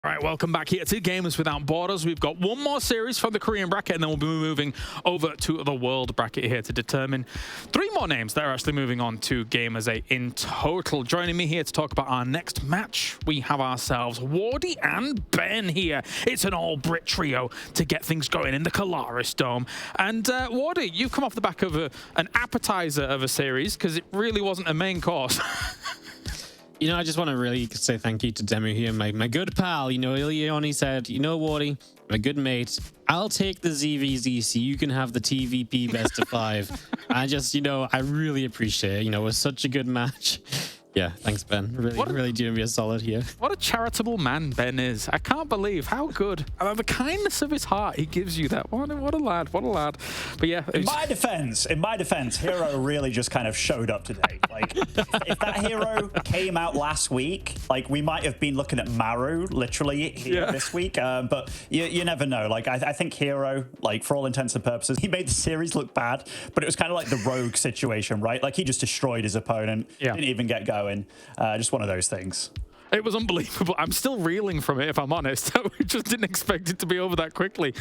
All right, welcome back here to Gamers Without Borders. We've got one more series from the Korean bracket, and then we'll be moving over to the world bracket here to determine 3 more names that are actually moving on to Gamers 8 in total. Joining me here to talk about our next match, we have ourselves Wardy and Ben here. It's an all-Brit trio to get things going in the Colaris Dome. And Wardy, you've come off the back of an appetizer of a series, because it really wasn't a main course. You know, I just want to really say thank you to Demu here, my good pal. You know, Ileoni said, you know, Wardy, my good mate, I'll take the ZVZ so you can have the TVP best of 5. I just, you know, I really appreciate it. You know, it was such a good match. Yeah, thanks, Ben. Really doing me a solid here. What a charitable man Ben is. I can't believe how good, the kindness of his heart he gives you that. What a lad, what a lad. But yeah. In my defense, Hero really just kind of showed up today. Like, if that Hero came out last week, like, we might have been looking at Maru literally here this week. But you never know. Like, I think Hero, like, for all intents and purposes, he made the series look bad, but it was kind of like the Rogue situation, right? Like, he just destroyed his opponent, didn't even get going. Just one of those things. It was unbelievable. I'm still reeling from it, if I'm honest. We just didn't expect it to be over that quickly,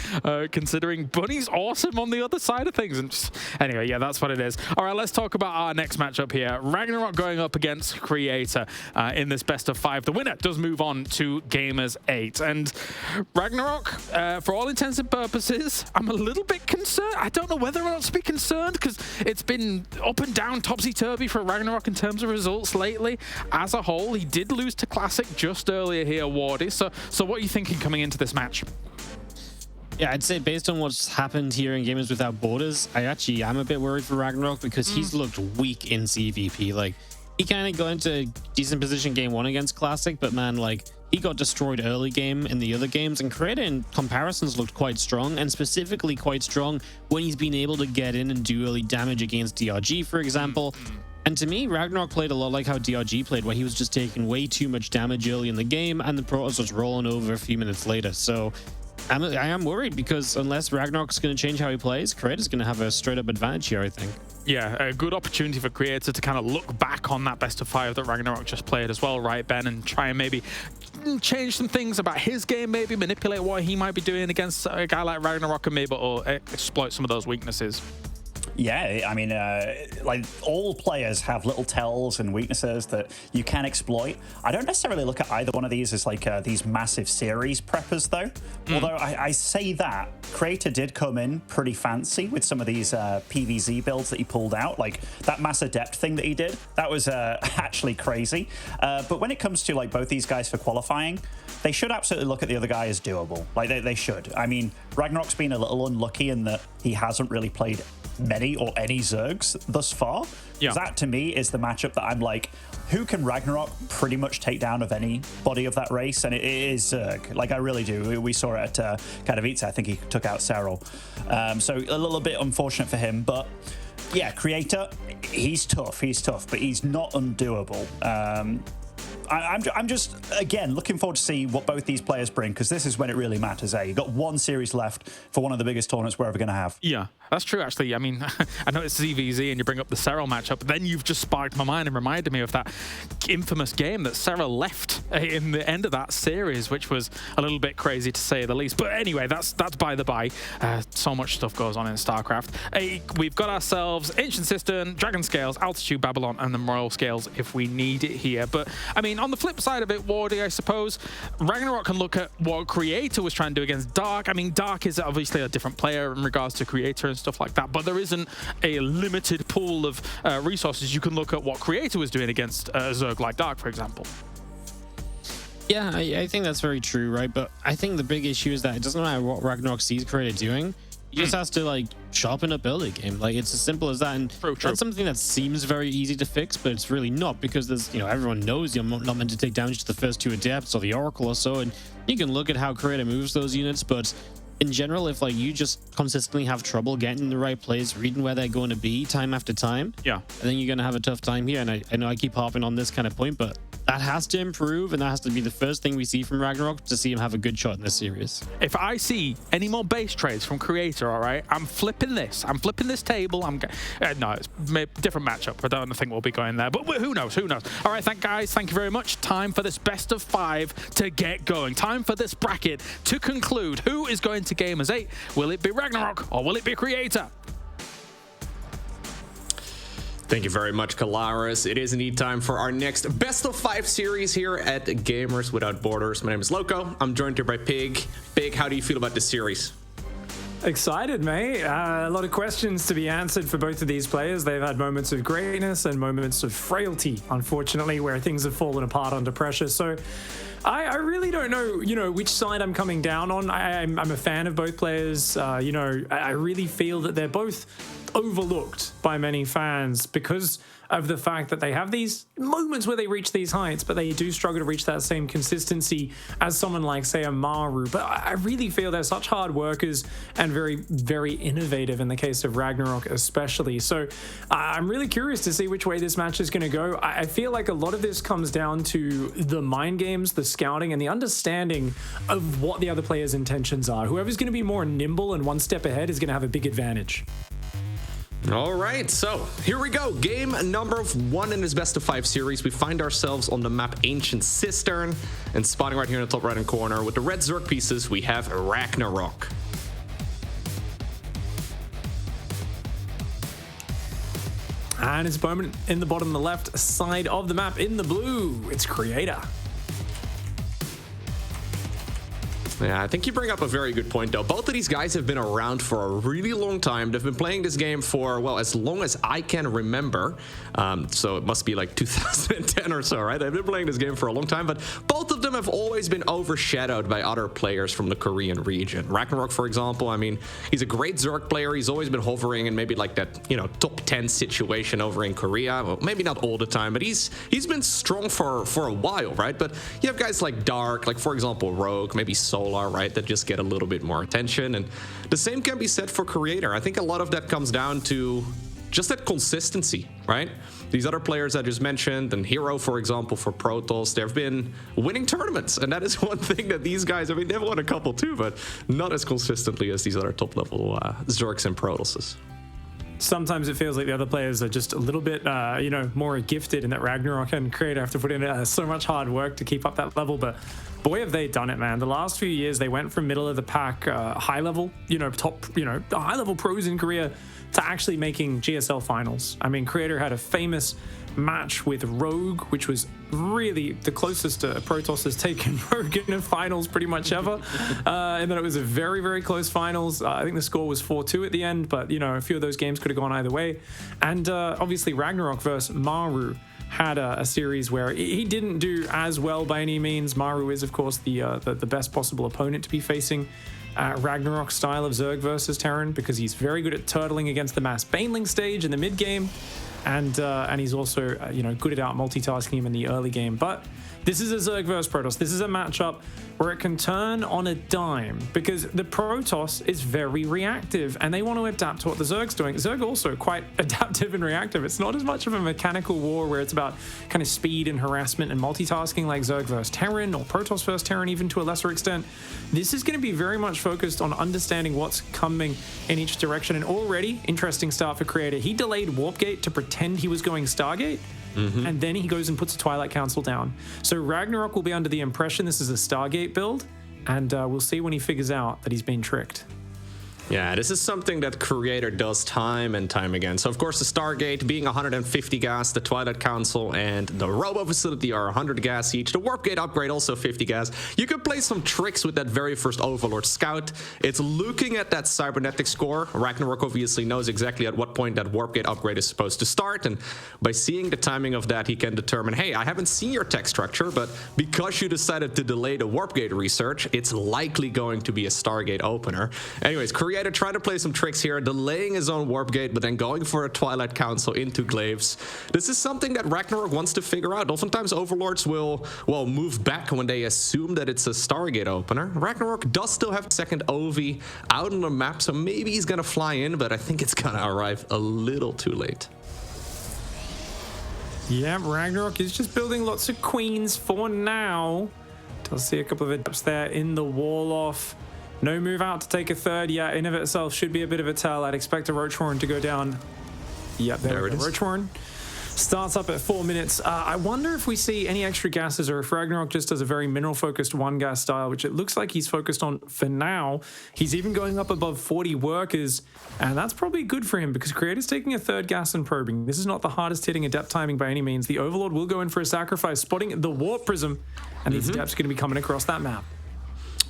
considering Bunny's awesome on the other side of things. And just, anyway, yeah, that's what it is. All right, let's talk about our next matchup here. RagnaroK going up against Creator in this best of 5. The winner does move on to Gamers 8. And RagnaroK, for all intents and purposes, I'm a little bit concerned. I don't know whether or not to be concerned, because it's been up and down, topsy-turvy for RagnaroK in terms of results lately. As a whole, he did lose to Classic just earlier here, Wardy. So what are you thinking coming into this match? Yeah, I'd say based on what's happened here in Gamers Without Borders, I actually am a bit worried for RagnaroK because he's looked weak in CVP. Like, he kind of got into decent position game 1 against Classic, but man, like, he got destroyed early game in the other games, and Creator in comparisons looked quite strong, and specifically quite strong when he's been able to get in and do early damage against DRG, for example. And to me, RagnaroK played a lot like how DRG played, where he was just taking way too much damage early in the game, and the Protoss was rolling over a few minutes later. So I am worried, because unless RagnaroK's going to change how he plays, Creator's going to have a straight-up advantage here, I think. Yeah, a good opportunity for Creator to kind of look back on that best of 5 that RagnaroK just played as well, right, Ben? And try and maybe change some things about his game, maybe manipulate what he might be doing against a guy like RagnaroK, and maybe exploit some of those weaknesses. Yeah, I mean, like, all players have little tells and weaknesses that you can exploit. I don't necessarily look at either one of these as like these massive series preppers, though. Although I say that Creator did come in pretty fancy with some of these PvZ builds that he pulled out. Like that Mass Adept thing that he did, that was actually crazy. But when it comes to like both these guys for qualifying, they should absolutely look at the other guy as doable. Like they should. I mean, RagnaroK's been a little unlucky in that he hasn't really played many or any Zergs thus far. Yeah. That to me is the matchup that I'm like, who can RagnaroK pretty much take down of any body of that race? And it is Zerg. Like, I really do. We saw it at Katowice. I think he took out Serral. So a little bit unfortunate for him. But yeah, Creator, he's tough, but he's not undoable. I'm just, again, looking forward to see what both these players bring, because this is when it really matters, eh? You've got one series left for one of the biggest tournaments we're ever going to have. Yeah, that's true, actually. I mean, I know it's ZVZ and you bring up the Serral matchup, but then you've just sparked my mind and reminded me of that infamous game that Serral left in the end of that series, which was a little bit crazy to say the least. But anyway, that's by the by. So much stuff goes on in StarCraft. We've got ourselves Ancient Cistern, Dragon Scales, Altitude Babylon, and the Royal Scales if we need it here. But, I mean, on the flip side of it, Wardy, I suppose, RagnaroK can look at what Creator was trying to do against Dark. I mean, Dark is obviously a different player in regards to Creator and stuff like that, but there isn't a limited pool of resources. You can look at what Creator was doing against a Zerg like Dark, for example. Yeah, I think that's very true, right? But I think the big issue is that it doesn't matter what RagnaroK sees Creator doing. He just has to, like, sharpen up early game. Like, it's as simple as that. And True. that's something that seems very easy to fix, but it's really not, because there's, you know, everyone knows you're not meant to take damage to the first 2 Adepts or the Oracle or so, and you can look at how Creator moves those units, but in general, if, like, you just consistently have trouble getting in the right place, reading where they're going to be time after time, yeah, I think you're going to have a tough time here. And I know I keep harping on this kind of point, but That has to improve, and that has to be the first thing we see from RagnaroK to see him have a good shot in this series. If I see any more base trades from Creator, all right, I'm flipping this. I'm flipping this table. No, it's a different matchup. I don't think we'll be going there, but who knows? Who knows? All right, guys, thank you very much. Time for this best of 5 to get going. Time for this bracket to conclude. Who is going to Gamers 8? Will it be RagnaroK or will it be Creator? Thank you very much, Kalaris. It is indeed time for our next best of 5 series here at Gamers Without Borders. My name is Loco. I'm joined here by Pig. Pig, how do you feel about this series? Excited, mate. A lot of questions to be answered for both of these players. They've had moments of greatness and moments of frailty, unfortunately, where things have fallen apart under pressure. So I really don't know, which side I'm coming down on. I'm a fan of both players. I really feel that they're both overlooked by many fans because of the fact that they have these moments where they reach these heights, but they do struggle to reach that same consistency as someone like, say, a Maru. But I really feel they're such hard workers and very, very innovative in the case of RagnaroK especially. So I'm really curious to see which way this match is going to go. I feel like a lot of this comes down to the mind games, the scouting, and the understanding of what the other player's intentions are. Whoever's going to be more nimble and one step ahead is going to have a big advantage. All right, so here we go. Game number 1 in this best of 5 series. We find ourselves on the map Ancient Cistern, and spotting right here in the top right-hand corner with the red Zerg pieces, we have RagnaroK. And his opponent in the bottom left side of the map in the blue, it's Creator. Yeah, I think you bring up a very good point, though. Both of these guys have been around for a really long time. They've been playing this game for, well, as long as I can remember. So it must be like 2010 or so, right? They've been playing this game for a long time, but both of them have always been overshadowed by other players from the Korean region. RagnaroK, for example, I mean, he's a great Zerg player. He's always been hovering in maybe like that, top 10 situation over in Korea. Well, maybe not all the time, but he's been strong for a while, right? But you have guys like Dark, like, for example, Rogue, maybe Solar, right, that just get a little bit more attention. And the same can be said for Creator. I think a lot of that comes down to just that consistency, right? These other players I just mentioned, and Hero, for example, for Protoss, they've been winning tournaments. And that is one thing that these guys, I mean, they've won a couple too, but not as consistently as these other top level Zergs and Protosses. Sometimes it feels like the other players are just a little bit, more gifted, and that RagnaroK and Creator have to put in so much hard work to keep up that level. But boy, have they done it, man. The last few years, they went from middle of the pack, high level, top, high level pros in Korea to actually making GSL finals. I mean, Creator had a famous match with Rogue, which was really the closest Protoss has taken Rogue in a finals pretty much ever. And then it was a very, very close finals. I think the score was 4-2 at the end, but a few of those games could have gone either way. And obviously RagnaroK versus Maru had a series where he didn't do as well by any means. Maru is, of course, the best possible opponent to be facing. RagnaroK's style of Zerg versus Terran, because he's very good at turtling against the mass baneling stage in the mid game, and he's also good at out multitasking him in the early game. But this is a Zerg versus Protoss. This is a matchup where it can turn on a dime, because the Protoss is very reactive and they want to adapt to what the Zerg's doing. Zerg also quite adaptive and reactive. It's not as much of a mechanical war where it's about kind of speed and harassment and multitasking like Zerg versus Terran or Protoss versus Terran even to a lesser extent. This is going to be very much focused on understanding what's coming in each direction. And already, interesting start for Creator. He delayed Warp Gate to pretend he was going Stargate. And then he goes and puts a Twilight Council down. So RagnaroK will be under the impression this is a Stargate build, and we'll see when he figures out that he's been tricked. Yeah, this is something that Creator does time and time again. So, of course, the Stargate being 150 gas, the Twilight Council and the Robo Facility are 100 gas each. The Warp Gate upgrade also 50 gas. You can play some tricks with that very first Overlord Scout. It's looking at that cybernetic score. RagnaroK obviously knows exactly at what point that Warp Gate upgrade is supposed to start. And by seeing the timing of that, he can determine, hey, I haven't seen your tech structure, but because you decided to delay the Warp Gate research, it's likely going to be a Stargate opener. Anyways, Creator trying to play some tricks here, delaying his own Warp Gate, but then going for a Twilight Council into Glaives. This is something that RagnaroK wants to figure out. Oftentimes, Overlords will, move back when they assume that it's a Stargate opener. RagnaroK does still have second OV out on the map, so maybe he's gonna fly in, but I think it's gonna arrive a little too late. Yeah, RagnaroK is just building lots of queens for now. Does see a couple of adepts there in the wall off. No move out to take a third yet. In of itself should be a bit of a tell. I'd expect a Roach Horn to go down. Yep, there it is. Roach Horn starts up at 4 minutes. I wonder if we see any extra gases or if RagnaroK just does a very mineral-focused one-gas style, which it looks like he's focused on for now. He's even going up above 40 workers, and that's probably good for him because Creator's taking a third gas and probing. This is not the hardest hitting adept timing by any means. The Overlord will go in for a sacrifice, spotting the Warp Prism, and these adepts are going to be coming across that map.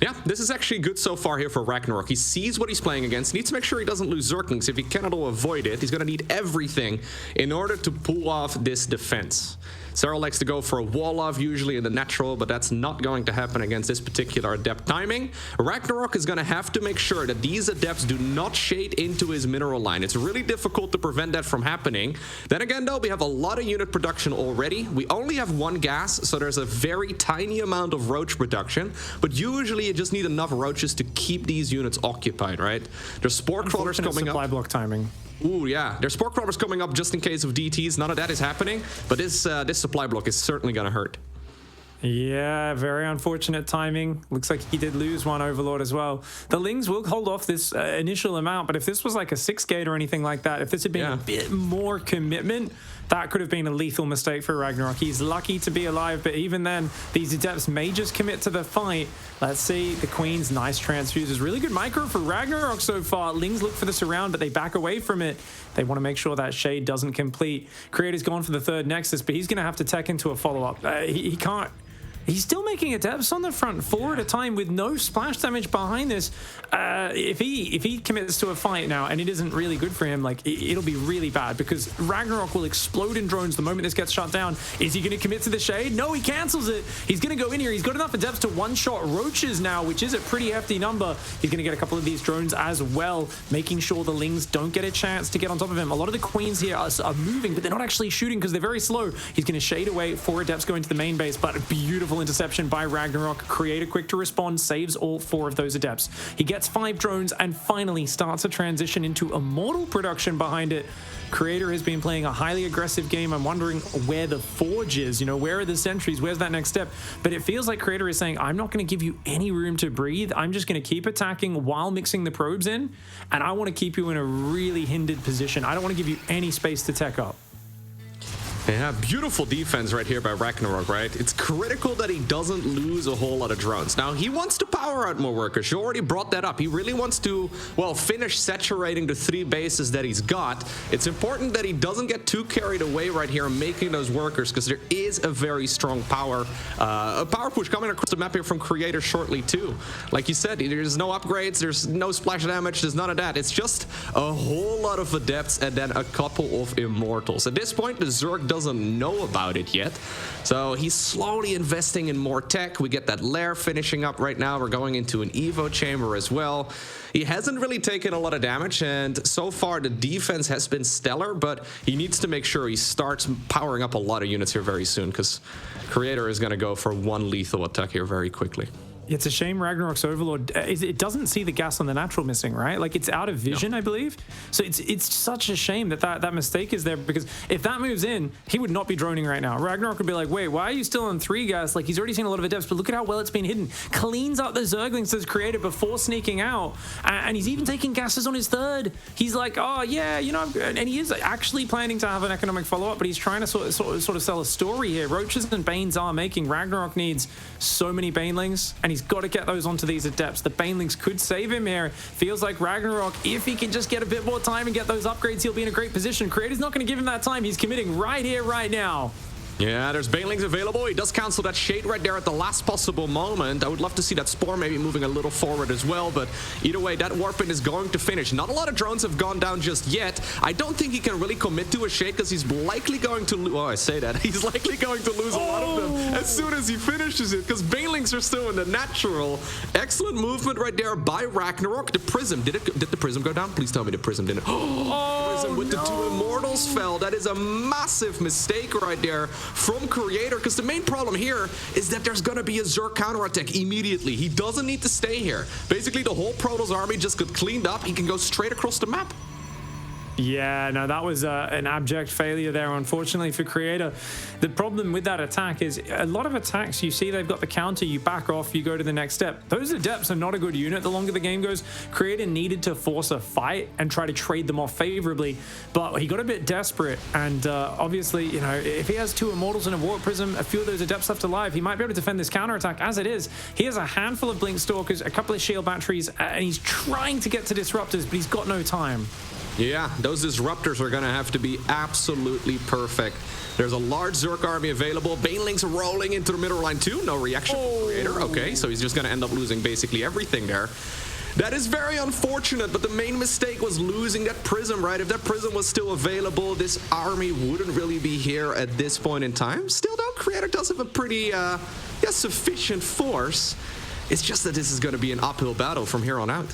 Yeah, this is actually good so far here for RagnaroK. He sees what he's playing against. He needs to make sure he doesn't lose Zerglings. If he cannot avoid it, he's going to need everything in order to pull off this defense. Sarah likes to go for a wall off usually in the natural, but that's not going to happen against this particular adept timing. RagnaroK is going to have to make sure that these adepts do not shade into his mineral line. It's really difficult to prevent that from happening. Then again, though, we have a lot of unit production already. We only have one gas, so there's a very tiny amount of roach production, but usually you just need enough roaches to keep these units occupied, right? There's spore crawlers coming up. Supply block timing. Ooh, yeah. There's spore crawlers coming up just in case of DTs. None of that is happening, but this supply block is certainly going to hurt. Yeah, very unfortunate timing. Looks like he did lose one Overlord as well. The Lings will hold off this initial amount, but if this was like a 6-gate or anything like that, if this had been a bit more commitment, that could have been a lethal mistake for RagnaroK. He's lucky to be alive, but even then, these adepts may just commit to the fight. Let's see, the Queen's nice transfuses. Really good micro for RagnaroK so far. Lings look for the surround, but they back away from it. They want to make sure that shade doesn't complete. Creator's gone for the third Nexus, but he's going to have to tech into a follow-up. He can't. He's still making adepts on the front 4 at a time with no splash damage behind this. If he commits to a fight now and it isn't really good for him, like it'll be really bad because RagnaroK will explode in drones the moment this gets shut down. Is he going to commit to the shade? No, he cancels it. He's going to go in here. He's got enough adepts to one-shot roaches now, which is a pretty hefty number. He's going to get a couple of these drones as well, making sure the Lings don't get a chance to get on top of him. A lot of the Queens here are moving, but they're not actually shooting because they're very slow. He's going to shade away 4 adepts going to the main base, but beautiful interception by RagnaroK. Creator quick to respond, saves all 4 of those adepts. He gets 5 drones and finally starts a transition into Immortal production behind it. Creator has been playing a highly aggressive game. I'm wondering where the Forge is. You know, where are the sentries? Where's that next step? But it feels like Creator is saying, I'm not going to give you any room to breathe. I'm just going to keep attacking while mixing the probes in. And I want to keep you in a really hindered position. I don't want to give you any space to tech up. Yeah, beautiful defense right here by RagnaroK, right? It's critical that he doesn't lose a whole lot of drones. Now, he wants to power out more workers. You already brought that up. He really wants to, well, finish saturating the 3 bases that he's got. It's important that he doesn't get too carried away right here and making those workers because there is a very strong power push coming across the map here from Creator shortly, too. Like you said, there's no upgrades, there's no splash damage, there's none of that. It's just a whole lot of adepts and then a couple of immortals. At this point, the Zerg doesn't know about it yet, so he's slowly investing in more tech. We get that lair finishing up right now. We're going into an Evo chamber as well. He hasn't really taken a lot of damage, and so far the defense has been stellar, but he needs to make sure he starts powering up a lot of units here very soon because Creator is going to go for 1 lethal attack here very quickly. It's a shame RagnaroK's Overlord, it doesn't see the gas on the natural missing, right? Like, it's out of vision, I believe. So it's such a shame that mistake is there, because if that moves in, he would not be droning right now. RagnaroK would be like, wait, why are you still on 3 gas? Like, he's already seen a lot of adepts, but look at how well it's been hidden. Cleans up the Zerglings that's created before sneaking out, and he's even taking gases on his 3rd. He's like, oh, yeah, you know, and he is actually planning to have an economic follow-up, but he's trying to sort of sell a story here. Roaches and Banes are making. RagnaroK needs so many Banelings, and he's got to get those onto these adepts. The Banelings could save him here. Feels like RagnaroK, if he can just get a bit more time and get those upgrades, he'll be in a great position. Creator's not going to give him that time. He's committing right here, right now. Yeah, there's Banelings available. He does cancel that shade right there at the last possible moment. I would love to see that Spore maybe moving a little forward as well, but either way, that Warpin is going to finish. Not a lot of drones have gone down just yet. I don't think he can really commit to a shade because he's likely going to lose. Oh, I say that. He's likely going to lose a lot of them as soon as he finishes it because Banelings are still in the natural. Excellent movement right there by RagnaroK. The Prism, did the Prism go down? Please tell me the Prism didn't. Prism with the 2 Immortals fell. That is a massive mistake right there from Creator, because the main problem here is that there's gonna be a Zerg counterattack immediately. He doesn't need to stay here. Basically, the whole Protoss army just got cleaned up. He can go straight across the map. Yeah, no, that was an abject failure there, unfortunately, for Creator. The problem with that attack is a lot of attacks, you see they've got the counter, you back off, you go to the next step. Those Adepts are not a good unit the longer the game goes. Creator needed to force a fight and try to trade them off favorably, but he got a bit desperate, and obviously, you know, if he has 2 Immortals and a Warp Prism, a few of those Adepts left alive, he might be able to defend this counterattack. As it is, he has a handful of Blink Stalkers, a couple of Shield Batteries, and he's trying to get to Disruptors, but he's got no time. Yeah, those Disruptors are going to have to be absolutely perfect. There's a large Zerg army available. Banelings rolling into the middle line too. No reaction from Creator. Okay, so he's just going to end up losing basically everything there. That is very unfortunate, but the main mistake was losing that Prism, right? If that Prism was still available, this army wouldn't really be here at this point in time. Still, though, Creator does have a pretty sufficient force. It's just that this is going to be an uphill battle from here on out.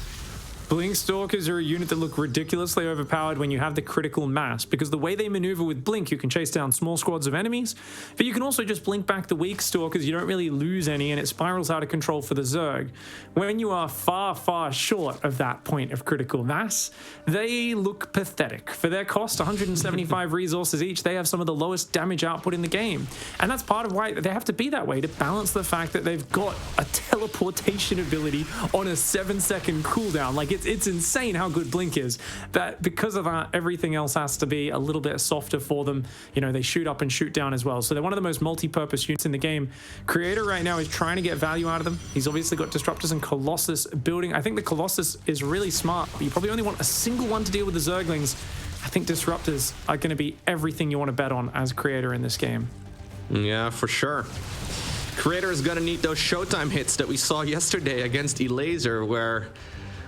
Blink Stalkers are a unit that look ridiculously overpowered when you have the critical mass, because the way they maneuver with Blink, you can chase down small squads of enemies, but you can also just blink back the weak Stalkers, you don't really lose any, and it spirals out of control for the Zerg. When you are far, far short of that point of critical mass, they look pathetic. For their cost, 175 resources each, they have some of the lowest damage output in the game. And that's part of why they have to be that way, to balance the fact that they've got a teleportation ability on a 7-second cooldown. Like, it's insane how good Blink is. That because of that, everything else has to be a little bit softer for them. You know, they shoot up and shoot down as well. So they're one of the most multi-purpose units in the game. Creator right now is trying to get value out of them. He's obviously got Disruptors and Colossus building. I think the Colossus is really smart, but you probably only want a single one to deal with the Zerglings. I think Disruptors are going to be everything you want to bet on as Creator in this game. Yeah, for sure. Creator is going to need those Showtime hits that we saw yesterday against Elaser, where,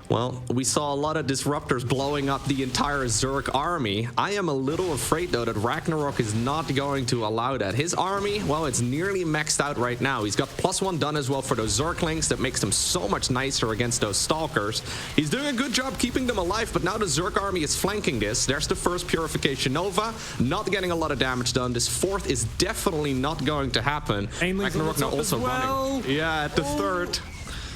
well, we saw a lot of Disruptors blowing up the entire Zerg army. I am a little afraid, though, that RagnaroK is not going to allow that. His army, well, it's nearly maxed out right now. He's got +1 done as well for those Zerglings. That makes them so much nicer against those Stalkers. He's doing a good job keeping them alive, but now the Zerg army is flanking this. There's the first Purification Nova. Not getting a lot of damage done. This fourth is definitely not going to happen. RagnaroK now also running. Yeah, at the third.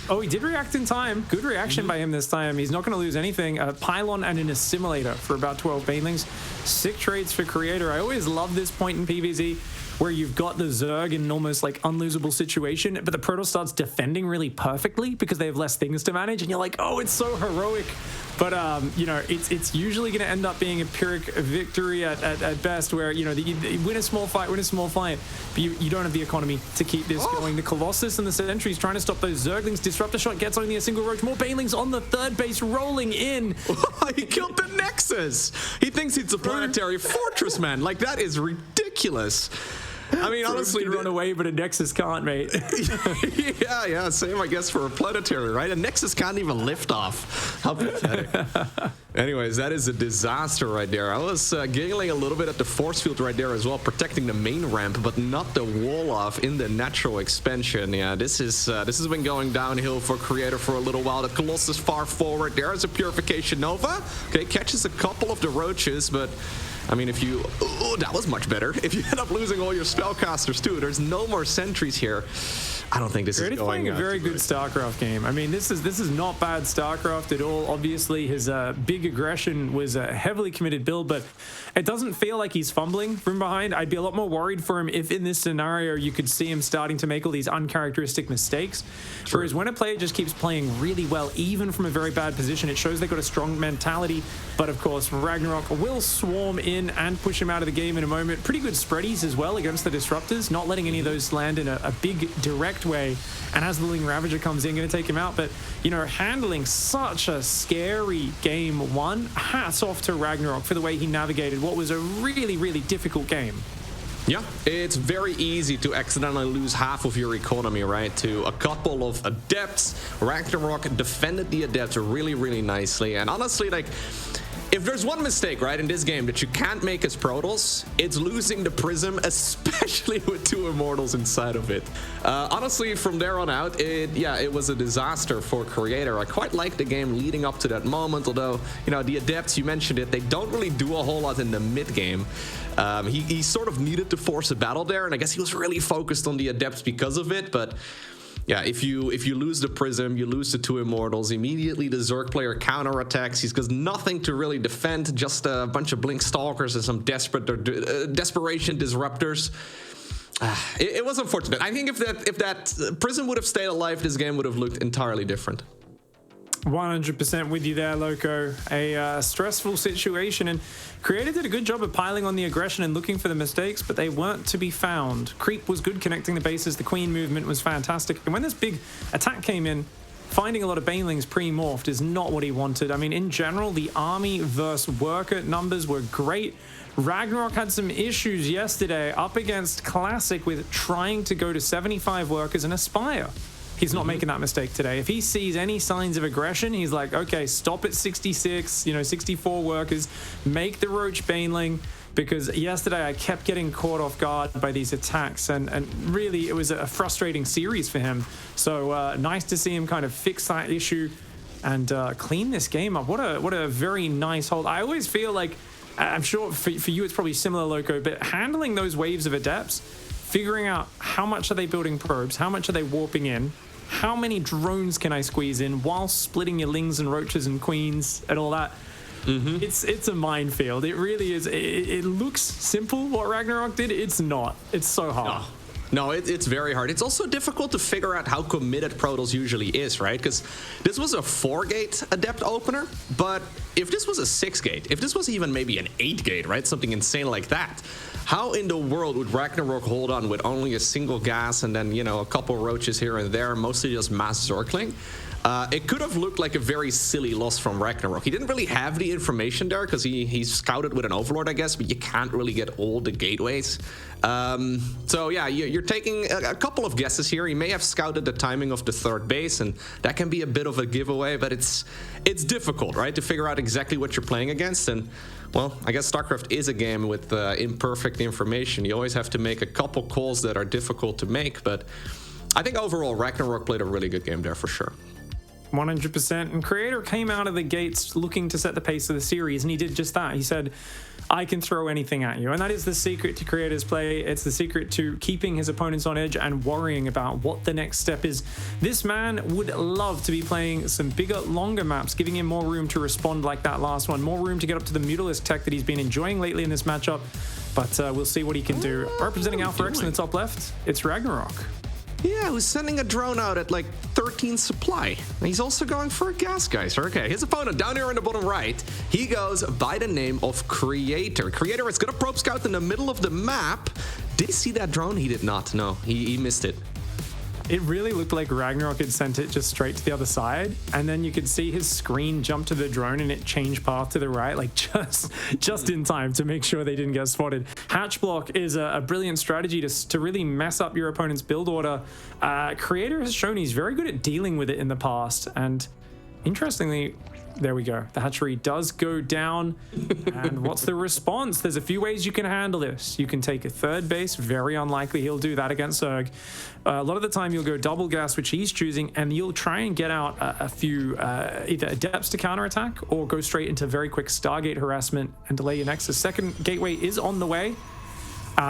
Oh, he did react in time. Good reaction by him this time. He's not going to lose anything. A Pylon and an Assimilator for about 12 Banelings. Sick trades for Creator. I always love this point in PvZ where you've got the Zerg in an almost like unlosable situation, but the Protoss starts defending really perfectly because they have less things to manage, and you're like, oh, it's so heroic. But, you know, it's usually going to end up being a Pyrrhic victory at best, where, you know, you win a small fight, but you don't have the economy to keep this going. The Colossus and the Sentries trying to stop those Zerglings. Disruptor shot gets only a single roach. More Banelings on the third base rolling in. He killed the Nexus. He thinks it's a planetary fortress, man. Like, that is ridiculous. I mean, honestly, can run away, but a Nexus can't, mate. yeah, same, I guess, for a planetary, right? A Nexus can't even lift off. How pathetic. Anyways, that is a disaster right there. I was giggling a little bit at the force field right there as well, protecting the main ramp, but not the wall off in the natural expansion. Yeah, this has been going downhill for Creator for a little while. The Colossus far forward. There's a Purification Nova. Okay, catches a couple of the roaches, but I mean, if you... Oh, that was much better. If you end up losing all your spellcasters, too, there's no more sentries here. I don't think this is going... playing a very good StarCraft game. I mean, this is not bad StarCraft at all. Obviously, his big aggression was a heavily committed build, but it doesn't feel like he's fumbling from behind. I'd be a lot more worried for him if in this scenario you could see him starting to make all these uncharacteristic mistakes. True. Whereas when a player just keeps playing really well, even from a very bad position, it shows they've got a strong mentality. But of course, RagnaroK will swarm in and push him out of the game in a moment. Pretty good spreadies as well against the Disruptors, not letting any of those land in a big direct way. And as the Ling Ravager comes in, going to take him out. But, you know, handling such a scary game one. Hats off to RagnaroK for the way he navigated what was a really, really difficult game. Yeah, it's very easy to accidentally lose half of your economy, right, to a couple of Adepts. RagnaroK defended the Adepts really, really nicely. And honestly, like, if there's one mistake, right, in this game that you can't make as Protoss, it's losing the Prism, especially with 2 Immortals inside of it. Honestly, from there on out, it was a disaster for Creator. I quite liked the game leading up to that moment, although, you know, the Adepts, you mentioned it, they don't really do a whole lot in the mid-game. He sort of needed to force a battle there, and I guess he was really focused on the Adepts because of it, but Yeah, if you lose the Prism, you lose the 2 Immortals, immediately the Zerg player counterattacks. He's got nothing to really defend, just a bunch of Blink Stalkers and some desperation disruptors. It was unfortunate. I think if that Prism would have stayed alive, this game would have looked entirely different. 100% with you there, Loco. A stressful situation, and Creator did a good job of piling on the aggression and looking for the mistakes, but they weren't to be found. Creep was good connecting the bases, the Queen movement was fantastic, and when this big attack came in, finding a lot of Banelings pre-morphed is not what he wanted. I mean, in general, the army versus worker numbers were great. RagnaroK had some issues yesterday up against Classic with trying to go to 75 workers and Aspire. He's not making that mistake today. If he sees any signs of aggression, he's like, okay, stop at 66, 64 workers, make the Roach Baneling, because yesterday I kept getting caught off guard by these attacks, and really it was a frustrating series for him. So nice to see him kind of fix that issue and clean this game up. What a very nice hold. I always feel like, I'm sure for you it's probably similar, Loco, but handling those waves of adepts, figuring out how much are they building probes, how much are they warping in, how many drones can I squeeze in while splitting your Lings and Roaches and Queens and all that. It's a minefield. It really is. It looks simple what RagnaroK did. It's not. It's so hard. No, it's very hard. It's also difficult to figure out how committed Protoss usually is, right? Because this was a 4-gate Adept opener, but if this was a 6-gate, if this was even maybe an 8-gate, right? Something insane like that, how in the world would RagnaroK hold on with only a single gas and then, a couple Roaches here and there, mostly just mass Zergling? It could have looked like a very silly loss from RagnaroK. He didn't really have the information there because he scouted with an Overlord, I guess, but you can't really get all the gateways. So yeah, you're taking a couple of guesses here. He may have scouted the timing of the 3rd base, and that can be a bit of a giveaway, but it's difficult, right, to figure out exactly what you're playing against. And well, I guess StarCraft is a game with imperfect information. You always have to make a couple calls that are difficult to make, but I think overall RagnaroK played a really good game there for sure. 100%. And Creator came out of the gates looking to set the pace of the series, and he did just that. He said, I can throw anything at you. And that is the secret to Creator's play. It's the secret to keeping his opponents on edge and worrying about what the next step is. This man would love to be playing some bigger, longer maps, giving him more room to respond like that last one, more room to get up to the Mutalisk tech that he's been enjoying lately in this matchup. But we'll see what he can do. Representing Alpha X in the top left, it's RagnaroK. Yeah, who's sending a drone out at like 13 supply. He's also going for a gas geyser. Okay, his opponent down here in the bottom right, he goes by the name of Creator. Creator is going to probe scout in the middle of the map. Did he see that drone? He did not. No, he missed it. It really looked like RagnaroK had sent it just straight to the other side, and then you could see his screen jump to the drone and it changed path to the right, like just in time to make sure they didn't get spotted. Hatch block is a brilliant strategy to really mess up your opponent's build order. Creator has shown he's very good at dealing with it in the past, and interestingly, there we go. The hatchery does go down. And what's the response? There's a few ways you can handle this. You can take a 3rd base. Very unlikely he'll do that against Zerg. A lot of the time you'll go double gas, which he's choosing, and you'll try and get out a few either adepts to counterattack or go straight into very quick Stargate harassment and delay your nexus. 2nd gateway is on the way.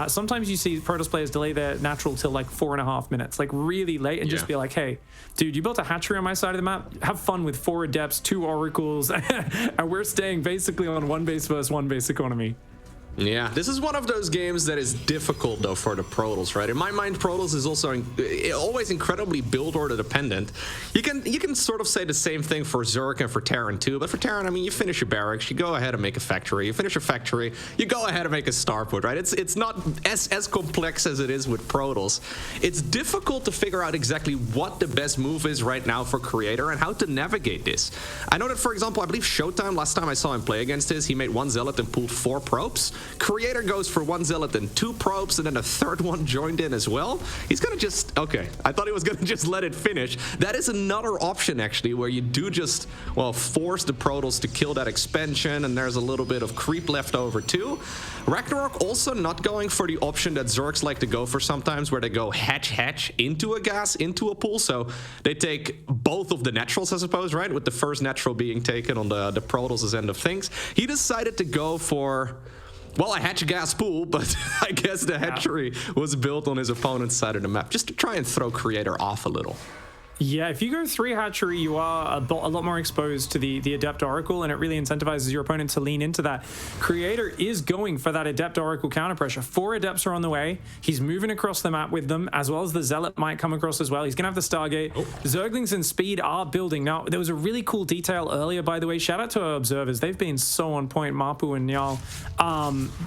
Sometimes you see Protoss players delay their natural till like 4.5 minutes, like really late, and just be like, hey, dude, you built a hatchery on my side of the map. Have fun with 4 adepts, 2 oracles, and we're staying basically on 1 base versus 1 base economy. Yeah, this is one of those games that is difficult, though, for the Protoss, right? In my mind, Protoss is also always incredibly build order dependent. You can sort of say the same thing for Zerg and for Terran, too. But for Terran, I mean, you finish your barracks, you go ahead and make a factory. You finish a factory, you go ahead and make a starport, right? It's not as complex as it is with Protoss. It's difficult to figure out exactly what the best move is right now for Creator and how to navigate this. I know that, for example, I believe Showtime, last time I saw him play against this, he made 1 Zealot and pulled 4 probes. Creator goes for 1 Zealot and 2 probes, and then a 3rd one joined in as well. He's gonna just, okay, I thought he was gonna just let it finish. That is another option, actually, where you do just, well, force the Protoss to kill that expansion, and there's a little bit of creep left over too. RagnaroK also not going for the option that Zergs like to go for sometimes, where they go hatch into a gas, into a pool, so they take both of the naturals, I suppose, right? With the first natural being taken on the Protoss' end of things. He decided to go for well, a hatch gas pool, but I guess the hatchery was built on his opponent's side of the map just to try and throw Creator off a little. Yeah, if you go 3 hatchery, you are a lot more exposed to the Adept Oracle, and it really incentivizes your opponent to lean into that. Creator is going for that Adept Oracle counter pressure. 4 Adepts are on the way. He's moving across the map with them, as well as the Zealot might come across as well. He's going to have the Stargate. Zerglings and Speed are building. Now, there was a really cool detail earlier, by the way. Shout out to our observers. They've been so on point, Mapu and Nyal.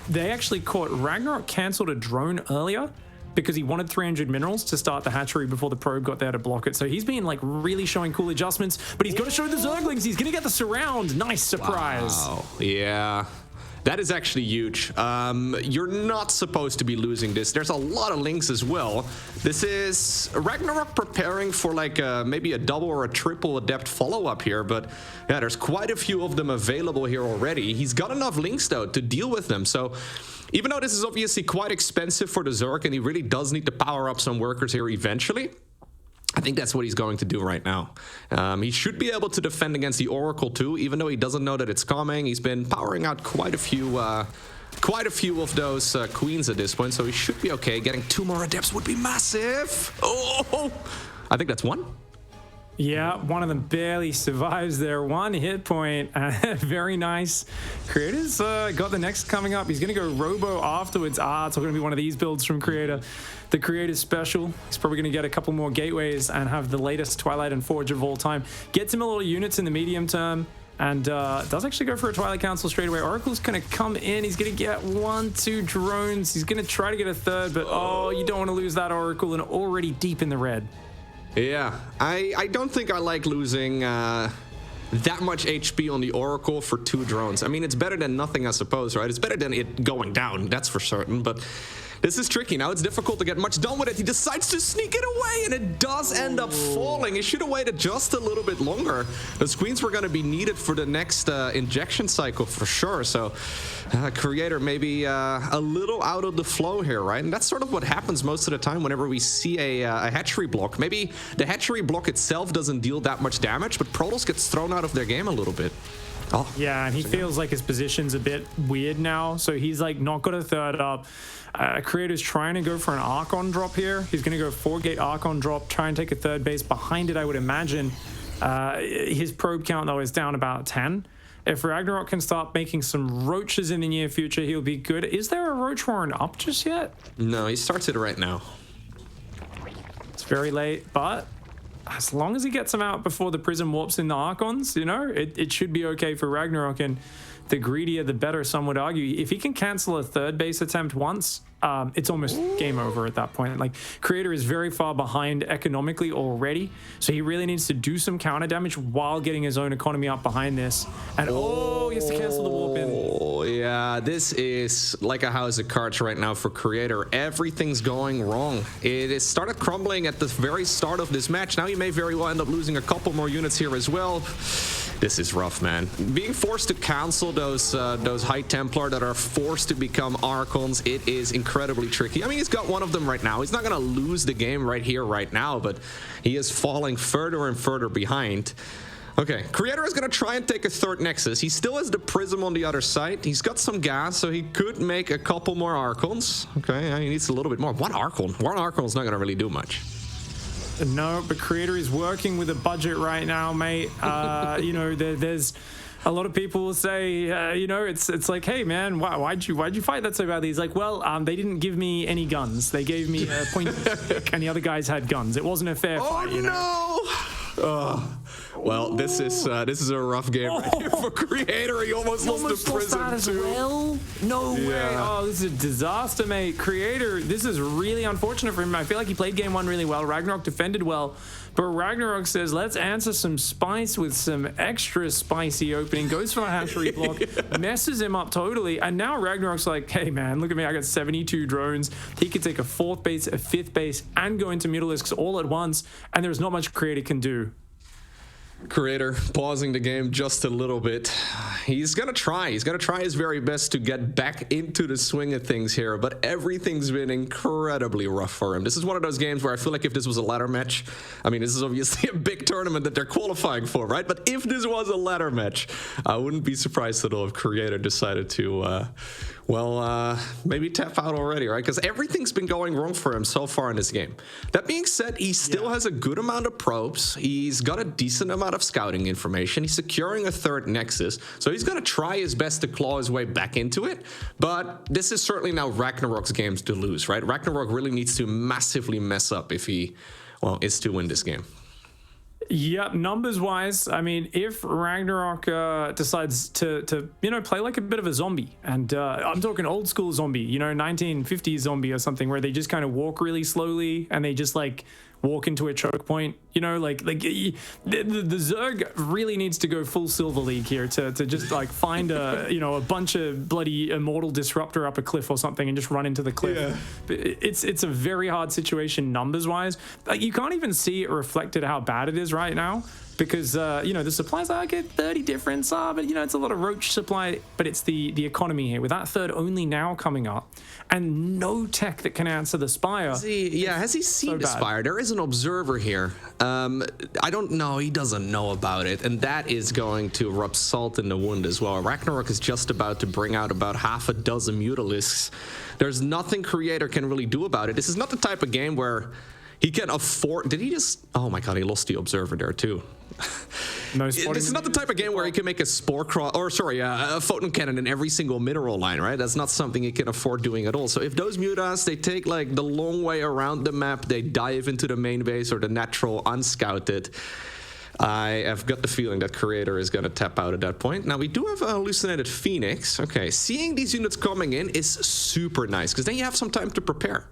They actually caught RagnaroK canceled a drone earlier, because he wanted 300 minerals to start the hatchery before the probe got there to block it. So he's been like really showing cool adjustments, but he's got to show the Zerglings. He's going to get the surround. Nice surprise. Wow. Yeah. That is actually huge. You're not supposed to be losing this. There's a lot of links as well. This is RagnaroK preparing for like maybe a double or a triple Adept follow-up here, but yeah, there's quite a few of them available here already. He's got enough links though to deal with them. So even though this is obviously quite expensive for the Zerg and he really does need to power up some workers here eventually, I think that's what he's going to do right now. He should be able to defend against the Oracle too, even though he doesn't know that it's coming. He's been powering out quite a few of those queens at this point, so he should be okay. Getting 2 more Adepts would be massive. Oh, I think that's 1. Yeah, one of them barely survives there. 1 hit point. Very nice. Creator's got the next coming up. He's going to go Robo afterwards. It's going to be one of these builds from Creator. The Creator special. He's probably going to get a couple more gateways and have the latest Twilight and Forge of all time. Gets him a lot of units in the medium term. And does actually go for a Twilight Council straight away. Oracle's going to come in. He's going to get 1, 2 drones. He's going to try to get a 3rd, but you don't want to lose that Oracle and already deep in the red. Yeah, I don't think I like losing that much HP on the Oracle for 2 drones. I mean, it's better than nothing, I suppose, right? It's better than it going down, that's for certain, but this is tricky. Now it's difficult to get much done with it. He decides to sneak it away, and it does end up falling. He should have waited just a little bit longer. Those queens were going to be needed for the next injection cycle for sure, so Creator maybe a little out of the flow here, right? And that's sort of what happens most of the time whenever we see a hatchery block. Maybe the hatchery block itself doesn't deal that much damage, but Protoss gets thrown out of their game a little bit. Oh, yeah, and he feels like his position's a bit weird now, so he's like not got a 3rd up. Creator's trying to go for an Archon drop here. He's going to go 4-gate Archon drop, try and take a 3rd base behind it, I would imagine. His probe count, though, is down about 10. If RagnaroK can start making some roaches in the near future, he'll be good. Is there a roach warren up just yet? No, he starts it right now. It's very late, but as long as he gets them out before the Prism warps in the Archons, you know, it should be okay for RagnaroK. And the greedier, the better, some would argue. If he can cancel a 3rd base attempt once, it's almost game over at that point. Like, Creator is very far behind economically already, so he really needs to do some counter damage while getting his own economy up behind this. And he has to cancel the warp in. Oh, yeah, this is like a house of cards right now for Creator. Everything's going wrong. It has started crumbling at the very start of this match. Now he may very well end up losing a couple more units here as well. This is rough, man. Being forced to cancel those High Templar that are forced to become Archons, it is incredibly tricky. I mean, he's got one of them right now. He's not going to lose the game right here, right now, but he is falling further and further behind. Okay, Creator is going to try and take a 3rd Nexus. He still has the Prism on the other side. He's got some gas, so he could make a couple more Archons. Okay, he needs a little bit more. One Archon is not going to really do much. No, but Creator is working with a budget right now, mate. You know, there's a lot of people will say, you know, it's like, hey man, why'd you fight that so badly? He's like, well, they didn't give me any guns. They gave me a point and the other guys had guns. It wasn't a fair fight, you know. Well, this is a rough game right here for Creator. He almost lost the Prism too. Well? No way. Oh, this is a disaster, mate. Creator, this is really unfortunate for him. I feel like he played game 1 really well. RagnaroK defended well, but RagnaroK says, let's answer some spice with some extra spicy opening. Goes for a hatchery block, messes him up totally, and now RagnaroK's like, hey man, look at me, I got 72 drones. He could take a 4th base, a 5th base, and go into Mutalisks all at once, and there's not much Creator can do. Creator pausing the game just a little bit. He's gonna try his very best to get back into the swing of things here, but everything's been incredibly rough for him. This is one of those games where I feel like if this was a ladder match, I mean, this is obviously a big tournament that they're qualifying for, right? But if this was a ladder match, I wouldn't be surprised at all if Creator decided to Well, maybe tap out already, right? Because everything's been going wrong for him so far in this game. That being said, he still has a good amount of probes. He's got a decent amount of scouting information. He's securing a third nexus. So he's going to try his best to claw his way back into it. But this is certainly now RagnaroK's games to lose, right? RagnaroK really needs to massively mess up if he, well, is to win this game. Yep, numbers wise, I mean, if RagnaroK decides to play like a bit of a zombie, and I'm talking old school zombie, 1950s zombie or something, where they just kind of walk really slowly and they just like walk into a choke point, the Zerg really needs to go full Silver League here to just like find a bunch of bloody immortal disruptor up a cliff or something and just run into the cliff. Yeah. It's a very hard situation numbers wise. Like, you can't even see it reflected how bad it is right now, because the supplies are like a 30 difference, but it's a lot of roach supply, but it's the economy here with that third only now coming up and no tech that can answer the Spire. Has he seen the Spire? There is an observer here. I don't know, he doesn't know about it, and that is going to rub salt in the wound as well. RagnaroK is just about to bring out about half a dozen Mutalisks. There's nothing Creator can really do about it. This is not the type of game where he can afford. Did he just? Oh my god, he lost the observer there too. No, this is not the type of game where he can make a a photon cannon in every single mineral line, right? That's not something he can afford doing at all. So if those mutas, they take like the long way around the map, they dive into the main base or the natural unscouted, I have got the feeling that Creator is going to tap out at that point. Now, we do have a hallucinated Phoenix. Okay, seeing these units coming in is super nice, because then you have some time to prepare.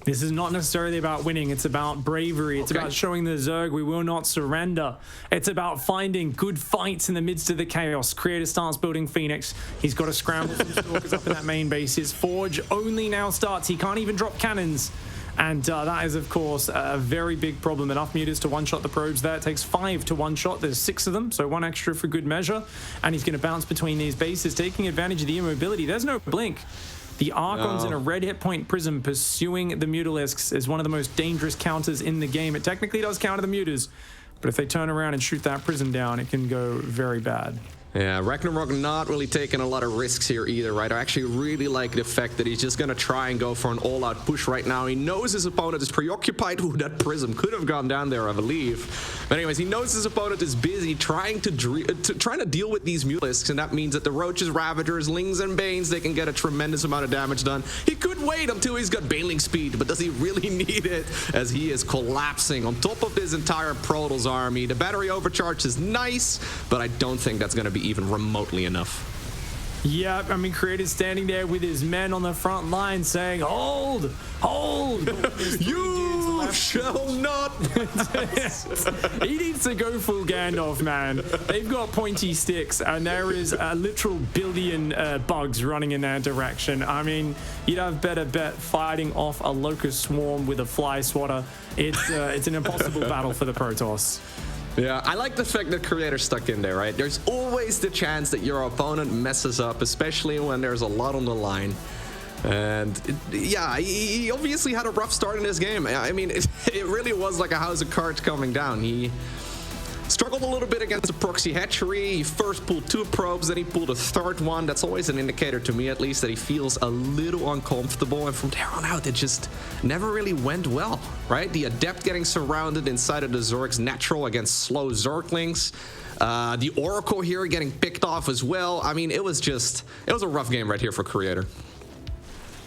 This is not necessarily about winning. It's about bravery. It's about showing the Zerg we will not surrender. It's about finding good fights in the midst of the chaos. Creator starts building Phoenix. He's got to scramble some stalkers up in that main base. His Forge only now starts. He can't even drop cannons. And that is, of course, a very big problem. Enough mutas to one-shot the probes there. It takes 5 to one-shot. There's 6 of them, so 1 extra for good measure. And he's going to bounce between these bases, taking advantage of the immobility. There's no blink. The Archons in a red hit point prism pursuing the Mutalisks is one of the most dangerous counters in the game. It technically does counter the mutas, but if they turn around and shoot that prism down, it can go very bad. Yeah, RagnaroK not really taking a lot of risks here either, right? I actually really like the fact that he's just going to try and go for an all-out push right now. He knows his opponent is preoccupied. Ooh, that prism could have gone down there, I believe. But anyways, he knows his opponent is busy trying to deal with these Mutalisks, and that means that the Roaches, Ravagers, Lings, and Banes, they can get a tremendous amount of damage done. He could wait until he's got Baneling speed, but does he really need it as he is collapsing on top of this entire Protoss army? The battery overcharge is nice, but I don't think that's going to be even remotely enough. Yeah, I mean, Creator's standing there with his men on the front line saying, hold, hold. You shall not. He needs to go full Gandalf, man. They've got pointy sticks, and there is a literal billion bugs running in their direction. I mean, you'd have better bet fighting off a locust swarm with a fly swatter. It's an impossible battle for the Protoss. Yeah, I like the fact that Creator stuck in there, right? There's always the chance that your opponent messes up, especially when there's a lot on the line. And yeah, he obviously had a rough start in this game. I mean, it really was like a house of cards coming down. He struggled a little bit against the proxy hatchery. He first pulled 2 probes, then he pulled a third one. That's always an indicator to me, at least, that he feels a little uncomfortable. And from there on out, it just never really went well, right? The Adept getting surrounded inside of the Zerg's natural against slow Zerglings. The Oracle here getting picked off as well. I mean, it was a rough game right here for Creator.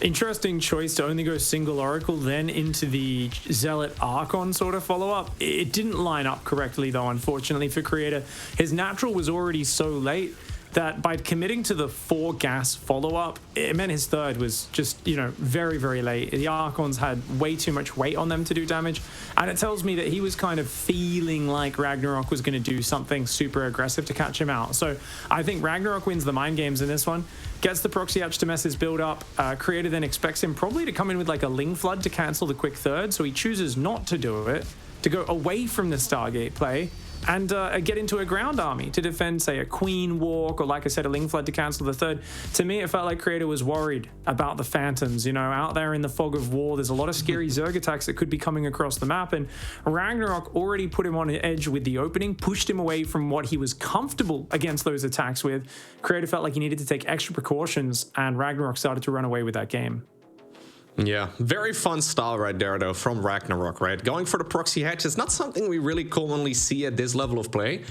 Interesting choice to only go single Oracle, then into the Zealot Archon sort of follow-up. It didn't line up correctly, though, unfortunately, for Creator. His natural was already so late that by committing to the 4 gas follow-up, it meant his third was just, very, very late. The Archons had way too much weight on them to do damage, and it tells me that he was kind of feeling like RagnaroK was going to do something super aggressive to catch him out. So I think RagnaroK wins the mind games in this one, gets the proxy hatch to mess his build up. Creator then expects him probably to come in with like a Ling Flood to cancel the quick third, so he chooses not to do it, to go away from the Stargate play, and get into a ground army to defend, say, a Queen Walk, or like I said, a Ling Flood to cancel the third. To me, it felt like Creator was worried about the Phantoms. You know, out there in the fog of war, there's a lot of scary Zerg attacks that could be coming across the map, and RagnaroK already put him on an edge with the opening, pushed him away from what he was comfortable against those attacks with. Creator felt like he needed to take extra precautions, and RagnaroK started to run away with that game. Yeah, very fun style right there, though, from RagnaroK, right? Going for the proxy hatch is not something we really commonly see at this level of play.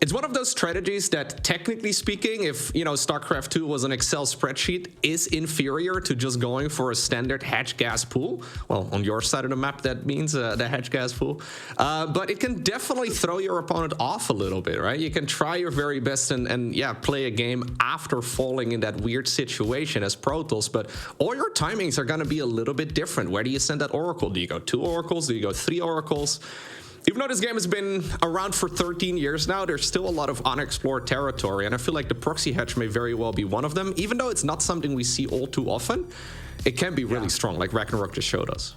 It's one of those strategies that, technically speaking, if, you know, StarCraft 2 was an Excel spreadsheet, is inferior to just going for a standard hatch gas pool. Well, on your side of the map, that means the hatch gas pool. But it can definitely throw your opponent off a little bit, right? You can try your very best and yeah, play a game after falling in that weird situation as Protoss, but all your timings are going to be a little bit different. Where do you send that Oracle? Do you go 2 Oracles? Do you go 3 Oracles? Even though this game has been around for 13 years now, there's still a lot of unexplored territory, and I feel like the proxy hatch may very well be one of them. Even though it's not something we see all too often, it can be really strong, like RagnaroK just showed us.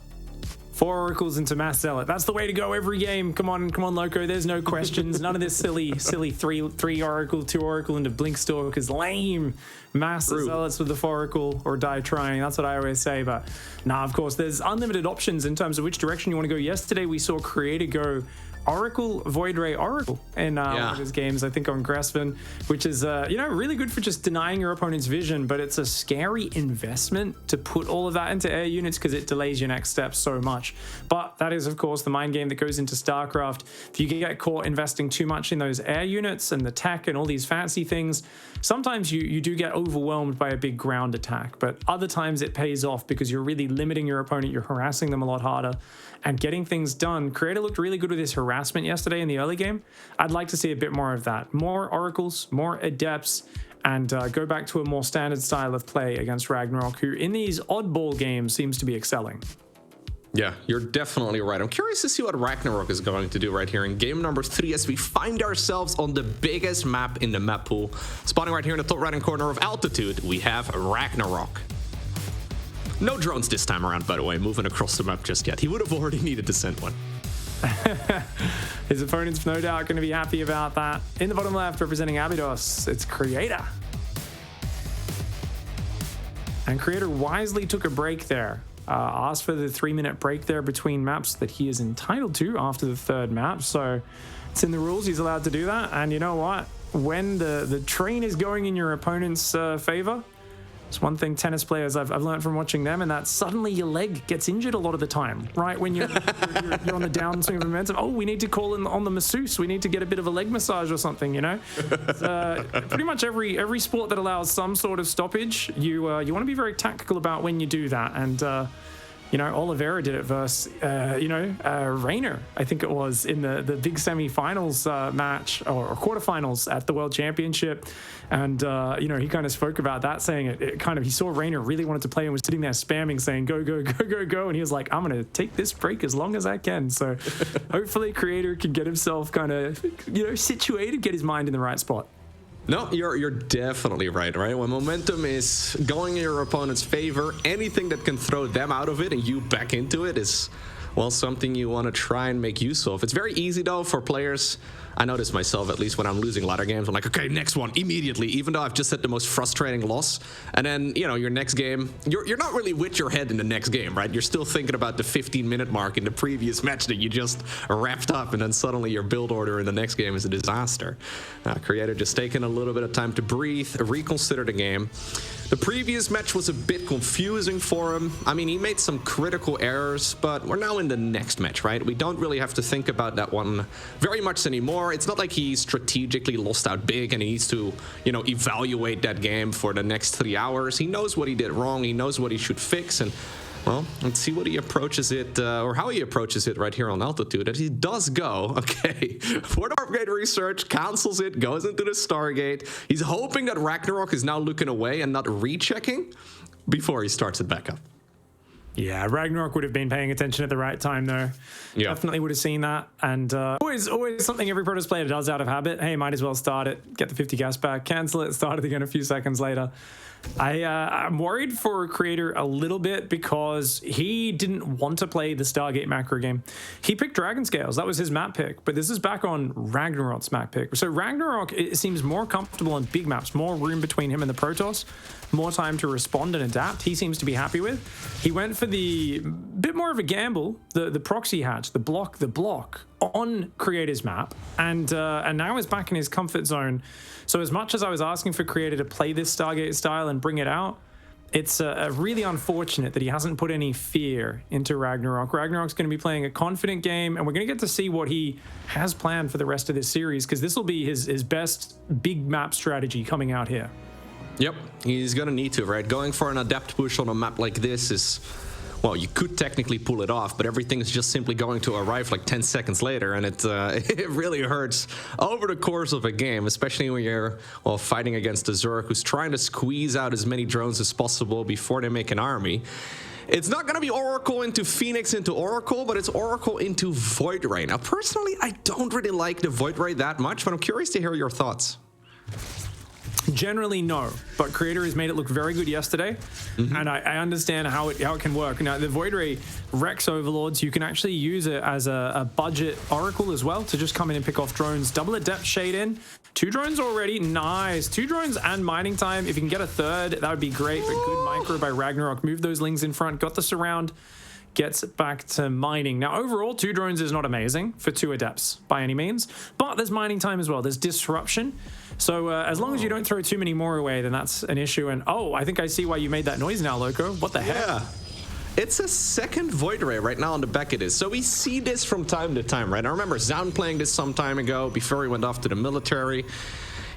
4 Oracles into Mass Zealot. That's the way to go every game. Come on, Loco. There's no questions. None of this silly 3 Oracle, 2 Oracle into Blinkstalk is lame. Mass Zealots with the 4 Oracle or die trying. That's what I always say. But nah, of course, there's unlimited options in terms of which direction you want to go. Yesterday, we saw Creator go Oracle, Void Ray, Oracle in one of his games, I think on Graspen, which is, you know, really good for just denying your opponent's vision, but it's a scary investment to put all of that into air units because it delays your next step so much. But that is, of course, the mind game that goes into StarCraft. If you get caught investing too much in those air units and the tech and all these fancy things, sometimes you do get overwhelmed by a big ground attack, but other times it pays off because you're really limiting your opponent, you're harassing them a lot harder, and getting things done. Creator looked really good with his harassment yesterday in the early game. I'd like to see a bit more of that. More Oracles, more Adepts, and go back to a more standard style of play against RagnaroK, who in these oddball games seems to be excelling. Yeah, you're definitely right. I'm curious to see what RagnaroK is going to do right here in game number 3 as we find ourselves on the biggest map in the map pool. Spawning right here in the top right-hand corner of Altitude, we have RagnaroK. No drones this time around, by the way, moving across the map just yet. He would have already needed to send one. His opponent's no doubt going to be happy about that. In the bottom left, representing Abydos, it's Creator. And Creator wisely took a break there. Asked for the 3-minute break there between maps that he is entitled to after the 3rd map. So it's in the rules. He's allowed to do that. And you know what? When the train is going in your opponent's favor, it's one thing tennis players I've learned from watching them, and that suddenly your leg gets injured a lot of the time, right? When you're on the downswing of momentum, oh, we need to call in on the masseuse. We need to get a bit of a leg massage or something, you know? Pretty much every sport that allows some sort of stoppage, you want to be very tactical about when you do that. And you know, Oliveira did it versus, Rainer, I think it was, in the big semi-finals match or quarterfinals at the World Championship. And, you know, he kind of spoke about that, saying he saw Rainer really wanted to play and was sitting there spamming, saying, go, go, go, go, go. And he was like, I'm going to take this break as long as I can. So hopefully Creator can get himself kind of, you know, situated, get his mind in the right spot. No, you're definitely right? When momentum is going in your opponent's favor, anything that can throw them out of it and you back into it is, well, something you want to try and make use of. It's very easy, though, for players. I notice myself, at least when I'm losing ladder games, I'm like, okay, next one, immediately, even though I've just had the most frustrating loss. And then, you know, your next game, you're not really with your head in the next game, right? You're still thinking about the 15-minute mark in the previous match that you just wrapped up, and then suddenly your build order in the next game is a disaster. Creator just taking a little bit of time to breathe, reconsider the game. The previous match was a bit confusing for him. I mean, he made some critical errors, but we're now in the next match, right? We don't really have to think about that one very much anymore. It's not like he strategically lost out big and he needs to, you know, evaluate that game for the next 3 hours. He knows what he did wrong. He knows what he should fix. And, well, let's see what he approaches it, or how he approaches it right here on Altitude. As he does go, okay, for the Warpgate research, cancels it, goes into the Stargate. He's hoping that RagnaroK is now looking away and not rechecking before he starts it back up. Yeah, RagnaroK would have been paying attention at the right time, though. Yeah. Definitely would have seen that. And always something every Protoss player does out of habit. Hey, might as well start it, get the 50 gas back, cancel it, start it again a few seconds later. I'm worried for Creator a little bit because he didn't want to play the Stargate macro game. He picked Dragon Scales. That was his map pick. But this is back on RagnaroK's map pick. So RagnaroK, it seems more comfortable on big maps, more room between him and the Protoss, more time to respond and adapt. He seems to be happy with. He went for the bit more of a gamble, the proxy hatch, the block on Creator's map, and now is back in his comfort zone. So as much as I was asking for Creator to play this Stargate style and bring it out, it's really unfortunate that he hasn't put any fear into RagnaroK. RagnaroK's going to be playing a confident game, and we're going to get to see what he has planned for the rest of this series, because this will be his best big map strategy coming out here. Yep, he's gonna need to, right? Going for an adept push on a map like this is, well, you could technically pull it off, but everything is just simply going to arrive like 10 seconds later, and it really hurts over the course of a game, especially when you're, well, fighting against a Zerg who's trying to squeeze out as many drones as possible before they make an army. It's not going to be Oracle into Phoenix into Oracle, but it's Oracle into Void Ray. Now, personally, I don't really like the Void Ray that much, but I'm curious to hear your thoughts. Generally, no, but Creator has made it look very good yesterday, and I understand how it can work. Now, the Void Ray Rex Overlords, you can actually use it as a budget Oracle as well to just come in and pick off drones. Double Adept Shade in. 2 drones already. Nice. 2 drones and mining time. If you can get a third, that would be great, but good micro by RagnaroK. Move those lings in front. Got the surround. Gets back to mining. Now, overall, 2 drones is not amazing for 2 adepts by any means, but there's mining time as well. There's disruption. So as long as you don't throw too many more away, then that's an issue. And oh, I think I see why you made that noise now, Loco. What the heck? Yeah. It's a second Void Ray right now on the back it is. So we see this from time to time, right? I remember Zaun playing this some time ago before he went off to the military.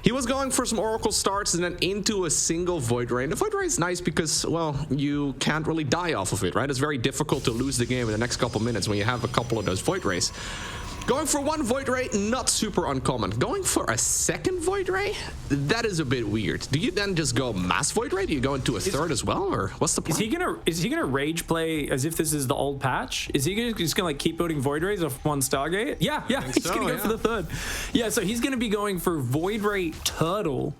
He was going for some Oracle starts and then into a single Void Ray. And the Void Ray is nice because, well, you can't really die off of it, right? It's very difficult to lose the game in the next couple minutes when you have a couple of those Void Rays. Going for 1 Void Ray, not super uncommon. Going for a second Void Ray, that is a bit weird. Do you then just go mass Void Ray? Do you go into a third as well, or what's the plan? Is he gonna rage play as if this is the old patch? Is he just gonna like keep building Void Rays off 1 Stargate? Yeah, he's gonna go for the third. Yeah, so he's gonna be going for Void Ray Turtle.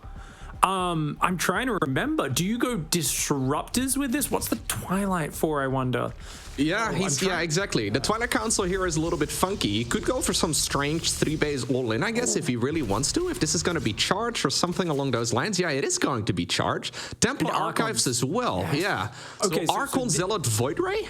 I'm trying to remember. Do you go Disruptors with this? What's the Twilight for, I wonder? Yeah, exactly. The Twilight Council here is a little bit funky. He could go for some strange 3-base all-in, I guess, if he really wants to. If this is going to be charged or something along those lines. Yeah, it is going to be charged. Templar Archives as well. Yeah. Okay, so Archon Zealot Void Ray?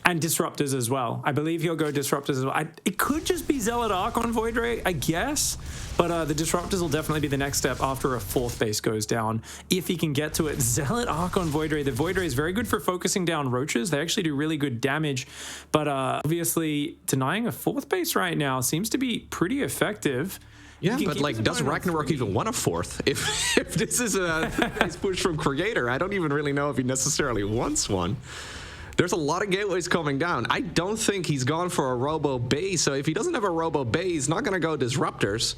And Disruptors as well. I believe he'll go Disruptors as well. It could just be Zealot Archon Void Ray, I guess. But the Disruptors will definitely be the next step after a 4th base goes down, if he can get to it. Zealot Archon Void Ray. The Void Ray is very good for focusing down roaches. They actually do really good damage. But obviously, denying a 4th base right now seems to be pretty effective. Yeah, but like, does RagnaroK even want a 4th? If this is a nice push from Creator, I don't even really know if he necessarily wants one. There's a lot of gateways coming down. I don't think he's gone for a Robo Bay, so if he doesn't have a Robo Bay, he's not going to go Disruptors.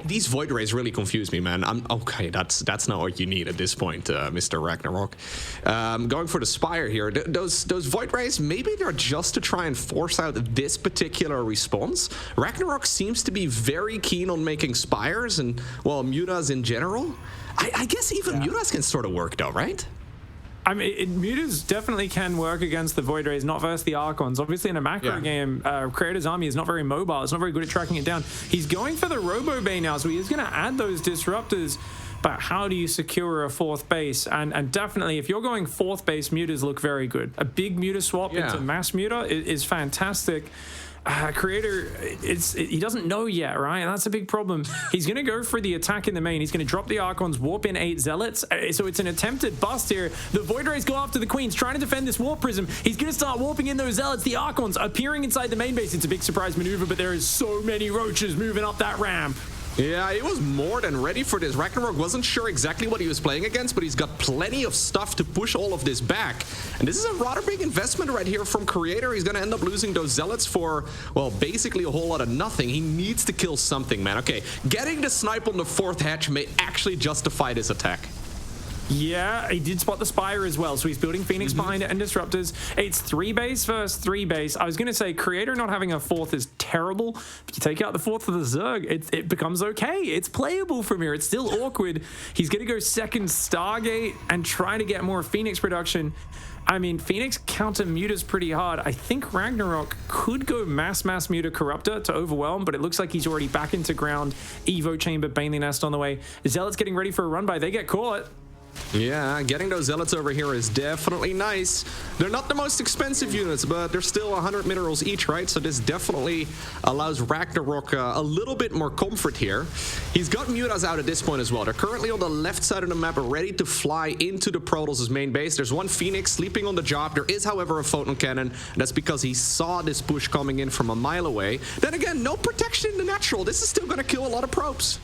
These Void Rays really confuse me, man. Okay, that's not what you need at this point, Mr. RagnaroK. Going for the Spire here. Those Void Rays, maybe they're just to try and force out this particular response. RagnaroK seems to be very keen on making Spires and, well, Mutas in general. I guess even Mutas can sort of work, though, right? I mean, Mutas definitely can work against the Void Rays, not versus the Archons. Obviously, in a macro game, Creator's army is not very mobile. It's not very good at tracking it down. He's going for the Robo Bay now, so he is going to add those Disruptors. But how do you secure a 4th base? And definitely, if you're going 4th base, Mutas look very good. A big Muta swap into mass Muta is fantastic. Creator, he doesn't know yet, right? And that's a big problem. He's going to go for the attack in the main. He's going to drop the Archons, warp in 8 Zealots. So it's an attempted bust here. The Void Rays go after the Queens, trying to defend this Warp Prism. He's going to start warping in those Zealots. The Archons appearing inside the main base. It's a big surprise maneuver, but there is so many roaches moving up that ramp. Yeah, he was more than ready for this. RagnaroK wasn't sure exactly what he was playing against, but he's got plenty of stuff to push all of this back. And this is a rather big investment right here from Creator. He's going to end up losing those Zealots for, well, basically a whole lot of nothing. He needs to kill something, man. Okay, getting the snipe on the 4th hatch may actually justify this attack. Yeah, he did spot the Spire as well, so he's building Phoenix behind it and Disruptors. It's 3 base versus 3 base. I was going to say Creator not having a 4th is terrible, but you take out the 4th of the Zerg, it becomes okay. It's playable from here. It's still awkward. He's going to go second Stargate and try to get more Phoenix production. I mean, Phoenix counter muters pretty hard. I think RagnaroK could go mass muter Corruptor to overwhelm, but it looks like he's already back into ground. Evo Chamber, Baneling Nest on the way. Zealots getting ready for a run by. They get caught. Yeah, getting those Zealots over here is definitely nice. They're not the most expensive units, but they're still 100 minerals each, right? So this definitely allows RagnaroK a little bit more comfort here. He's got Mutas out at this point as well. They're currently on the left side of the map, ready to fly into the Protoss' main base. There's one Phoenix sleeping on the job. There is, however, a photon cannon. And that's because he saw this push coming in from a mile away. Then again, no protection in the natural. This is still going to kill a lot of probes.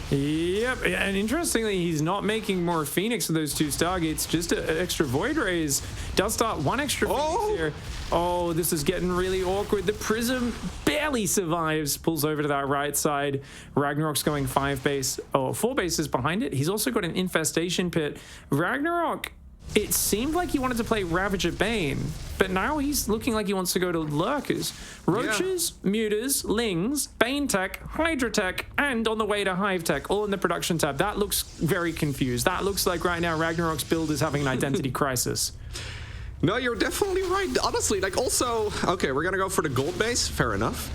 Yep, and interestingly, he's not making more Phoenix with those 2 Stargates, just an extra Void Rays. Does start 1 extra Phoenix here. Oh, this is getting really awkward. The Prism barely survives, pulls over to that right side. RagnaroK's going 4 bases behind it. He's also got an Infestation Pit. RagnaroK, it seemed like he wanted to play Ravager Bane, but now he's looking like he wants to go to Lurkers. Roaches, Muters, Lings, Bane Tech, Hydra Tech, and on the way to Hive Tech, all in the production tab. That looks very confused. That looks like right now RagnaroK's build is having an identity crisis. No, you're definitely right. Honestly, like also, okay, we're going to go for the gold base. Fair enough.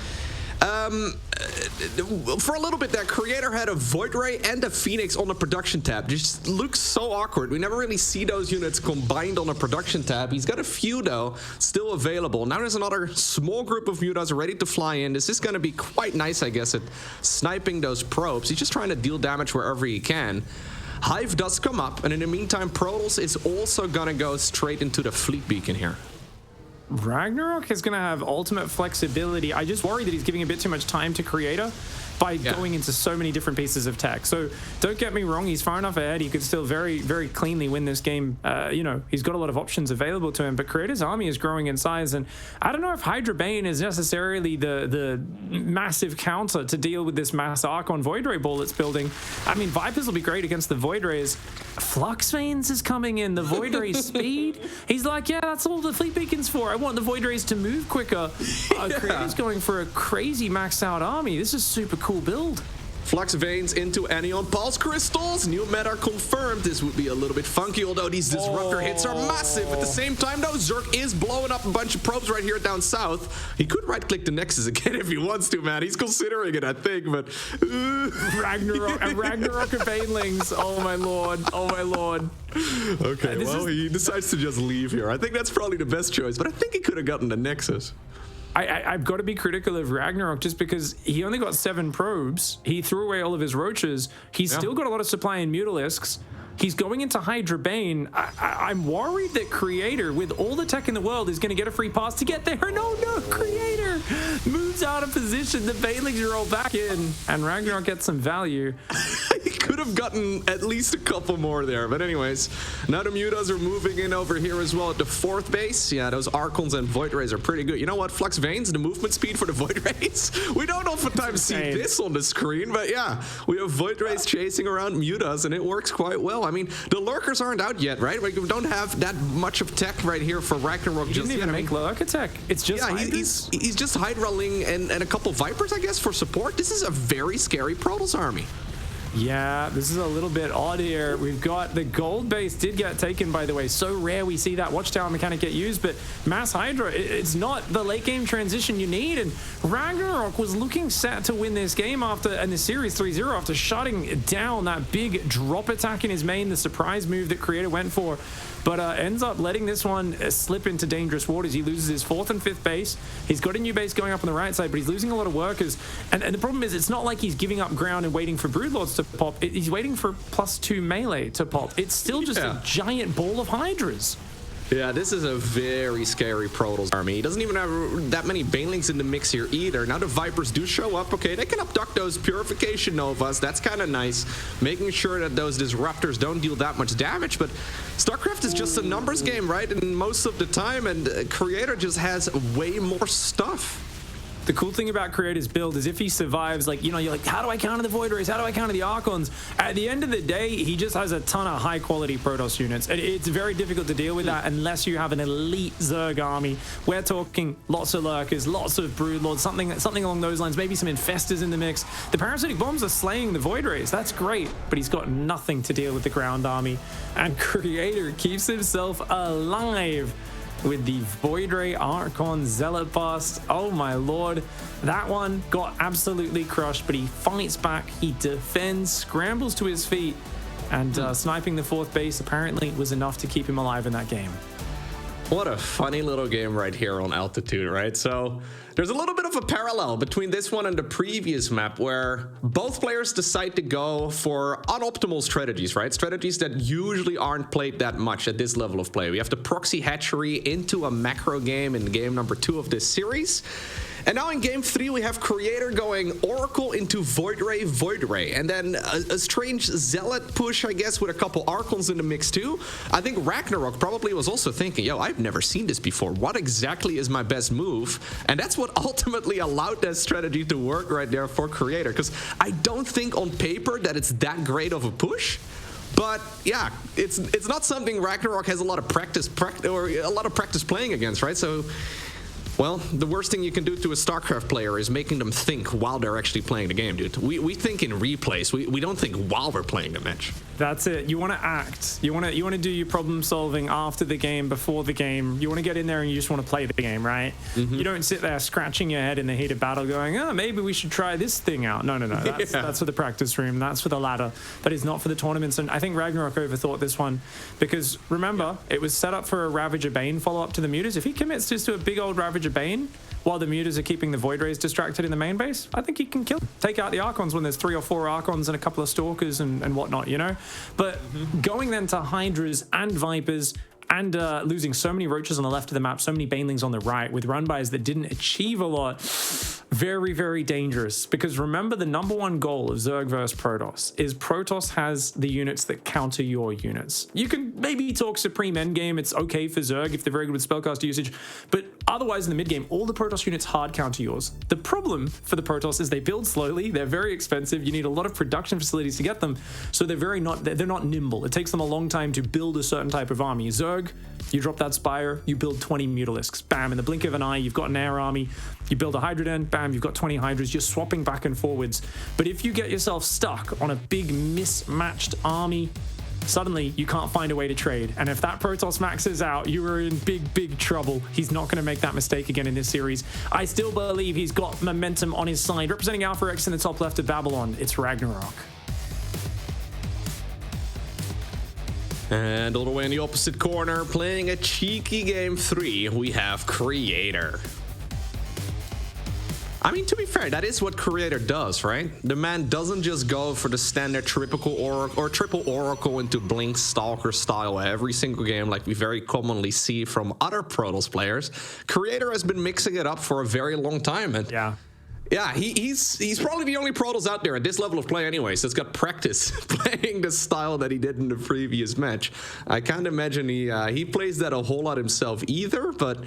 For a little bit, that Creator had a Void Ray and a Phoenix on the production tab. Just looks so awkward. We never really see those units combined on a production tab. He's got a few, though, still available. Now there's another small group of mutas ready to fly in. This is going to be quite nice, I guess, at sniping those probes. He's just trying to deal damage wherever he can. Hive does come up, and in the meantime, Protoss is also going to go straight into the fleet beacon here. RagnaroK is going to have ultimate flexibility. I just worry that he's giving a bit too much time to Creator by going into so many different pieces of tech. So don't get me wrong, he's far enough ahead. He could still very, very cleanly win this game. You know, he's got a lot of options available to him, but Creator's army is growing in size. And I don't know if Hydra Bane is necessarily the massive counter to deal with this mass Archon Void Ray ball it's building. I mean, Vipers will be great against the Void Rays. Flux Veins is coming in, the Void Ray speed. He's like, yeah, that's all the fleet beacon's for. I want the Void Rays to move quicker. Creator's going for a crazy maxed out army. This is super cool build. Flux Veins into Anion Pulse Crystals. New meta confirmed. This would be a little bit funky, although these Disruptor hits are massive. At the same time, though, Zerk is blowing up a bunch of probes right here down south. He could right-click the Nexus again if he wants to, man. He's considering it, I think, but... RagnaroK and Banelings. Oh, my lord. Oh, my lord. Okay, well, he decides to just leave here. I think that's probably the best choice, but I think he could have gotten the Nexus. I've got to be critical of RagnaroK just because he only got 7 probes. He threw away all of his roaches. He's still got a lot of supply in Mutalisks. He's going into Hydra Bane. I'm worried that Creator, with all the tech in the world, is going to get a free pass to get there. No, Creator moves out of position. The Banelings roll back in, and RagnaroK gets some value. He could have gotten at least a couple more there. But anyways, now the Mutas are moving in over here as well at the 4th base. Yeah, those Archons and Void Rays are pretty good. You know what? Flux Veins, the movement speed for the Void Rays. We don't oftentimes see this on the screen, but yeah, we have Void Rays chasing around Mutas, and it works quite well. I mean, the Lurkers aren't out yet, right? We don't have that much of tech right here for RagnaroK. He didn't even make Lurker tech. It's just he's just Hydraling and a couple Vipers, I guess, for support. This is a very scary Protoss army. Yeah, this is a little bit odd here. We've got the gold base did get taken, by the way. So rare we see that Watchtower mechanic get used, but Mass Hydra, it's not the late game transition you need. And RagnaroK was looking set to win this game in the series 3-0 after shutting down that big drop attack in his main, the surprise move that Creator went for. But ends up letting this one slip into dangerous waters. He loses his 4th and 5th base. He's got a new base going up on the right side, but he's losing a lot of workers. And the problem is, it's not like he's giving up ground and waiting for Broodlords to pop. He's waiting for +2 melee to pop. It's still just a giant ball of Hydras. Yeah, this is a very scary Protoss army. He doesn't even have that many Banelings in the mix here either. Now the Vipers do show up. Okay, they can abduct those Purification Novas. That's kind of nice. Making sure that those Disruptors don't deal that much damage. But StarCraft is just a numbers game, right? And most of the time, and Creator just has way more stuff. The cool thing about Creator's build is if he survives, like, you're like, how do I counter the Void Rays? How do I counter the Archons? At the end of the day, he just has a ton of high-quality Protoss units. It's very difficult to deal with that unless you have an elite Zerg army. We're talking lots of Lurkers, lots of Broodlords, something along those lines, maybe some Infestors in the mix. The Parasitic Bombs are slaying the Void Rays. That's great, but he's got nothing to deal with the ground army. And Creator keeps himself alive with the Void Ray Archon Zealot Bust. Oh my lord. That one got absolutely crushed, but he fights back, he defends, scrambles to his feet, and sniping the 4th base apparently was enough to keep him alive in that game. What a funny little game right here on Altitude, right? So there's a little bit of a parallel between this one and the previous map where both players decide to go for unoptimal strategies, right? Strategies that usually aren't played that much at this level of play. We have the proxy hatchery into a macro game in game number 2 of this series. And now in game 3, we have Creator going Oracle into Void Ray, and then a strange Zealot push, I guess, with a couple Archons in the mix too. I think RagnaroK probably was also thinking, yo, I've never seen this before. What exactly is my best move? And that's what ultimately allowed that strategy to work right there for Creator, because I don't think on paper that it's that great of a push. But yeah, it's not something RagnaroK has a lot of practice playing against, right? So, well, the worst thing you can do to a StarCraft player is making them think while they're actually playing the game, dude. We think in replays. We don't think while we're playing the match. That's it. You want to act. You want to do your problem solving after the game, before the game. You want to get in there and you just want to play the game, right? You don't sit there scratching your head in the heat of battle going, oh, maybe we should try this thing out. No. That's for the practice room. That's for the ladder. That is not for the tournaments. And I think RagnaroK overthought this one because, remember, it was set up for a Ravager Bane follow-up to the Mutas. If he commits just to a big old Ravager Bane while the Mutas are keeping the Void Rays distracted in the main base, I think he can kill them. Take out the Archons when there's 3 or 4 Archons and a couple of Stalkers and whatnot, you know? But going then to Hydras and Vipers and losing so many Roaches on the left of the map, so many Banelings on the right with run-bys that didn't achieve a lot, very, very dangerous. Because remember, the #1 goal of Zerg versus Protoss is Protoss has the units that counter your units. You can maybe talk Supreme Endgame, it's okay for Zerg if they're very good with spellcaster usage, but otherwise in the mid-game, all the Protoss units hard counter yours. The problem for the Protoss is they build slowly, they're very expensive, you need a lot of production facilities to get them, so they're not nimble. It takes them a long time to build a certain type of army. Zerg, you drop that Spire, you build 20 Mutalisks. Bam, in the blink of an eye, you've got an air army. You build a Hydra Den, bam, you've got 20 Hydras. You're swapping back and forwards. But if you get yourself stuck on a big mismatched army, suddenly you can't find a way to trade. And if that Protoss maxes out, you are in big, big trouble. He's not going to make that mistake again in this series. I still believe he's got momentum on his side. Representing Alpha X in the top left of Babylon, it's RagnaroK. And all the way in the opposite corner, playing a cheeky game 3, we have Creator. I mean, to be fair, that is what Creator does, right? The man doesn't just go for the standard triple Oracle into Blink Stalker style every single game like we very commonly see from other Protoss players. Creator has been mixing it up for a very long time. And yeah, he's probably the only Protoss out there at this level of play anyways that's got practice playing the style that he did in the previous match. I can't imagine he plays that a whole lot himself either, but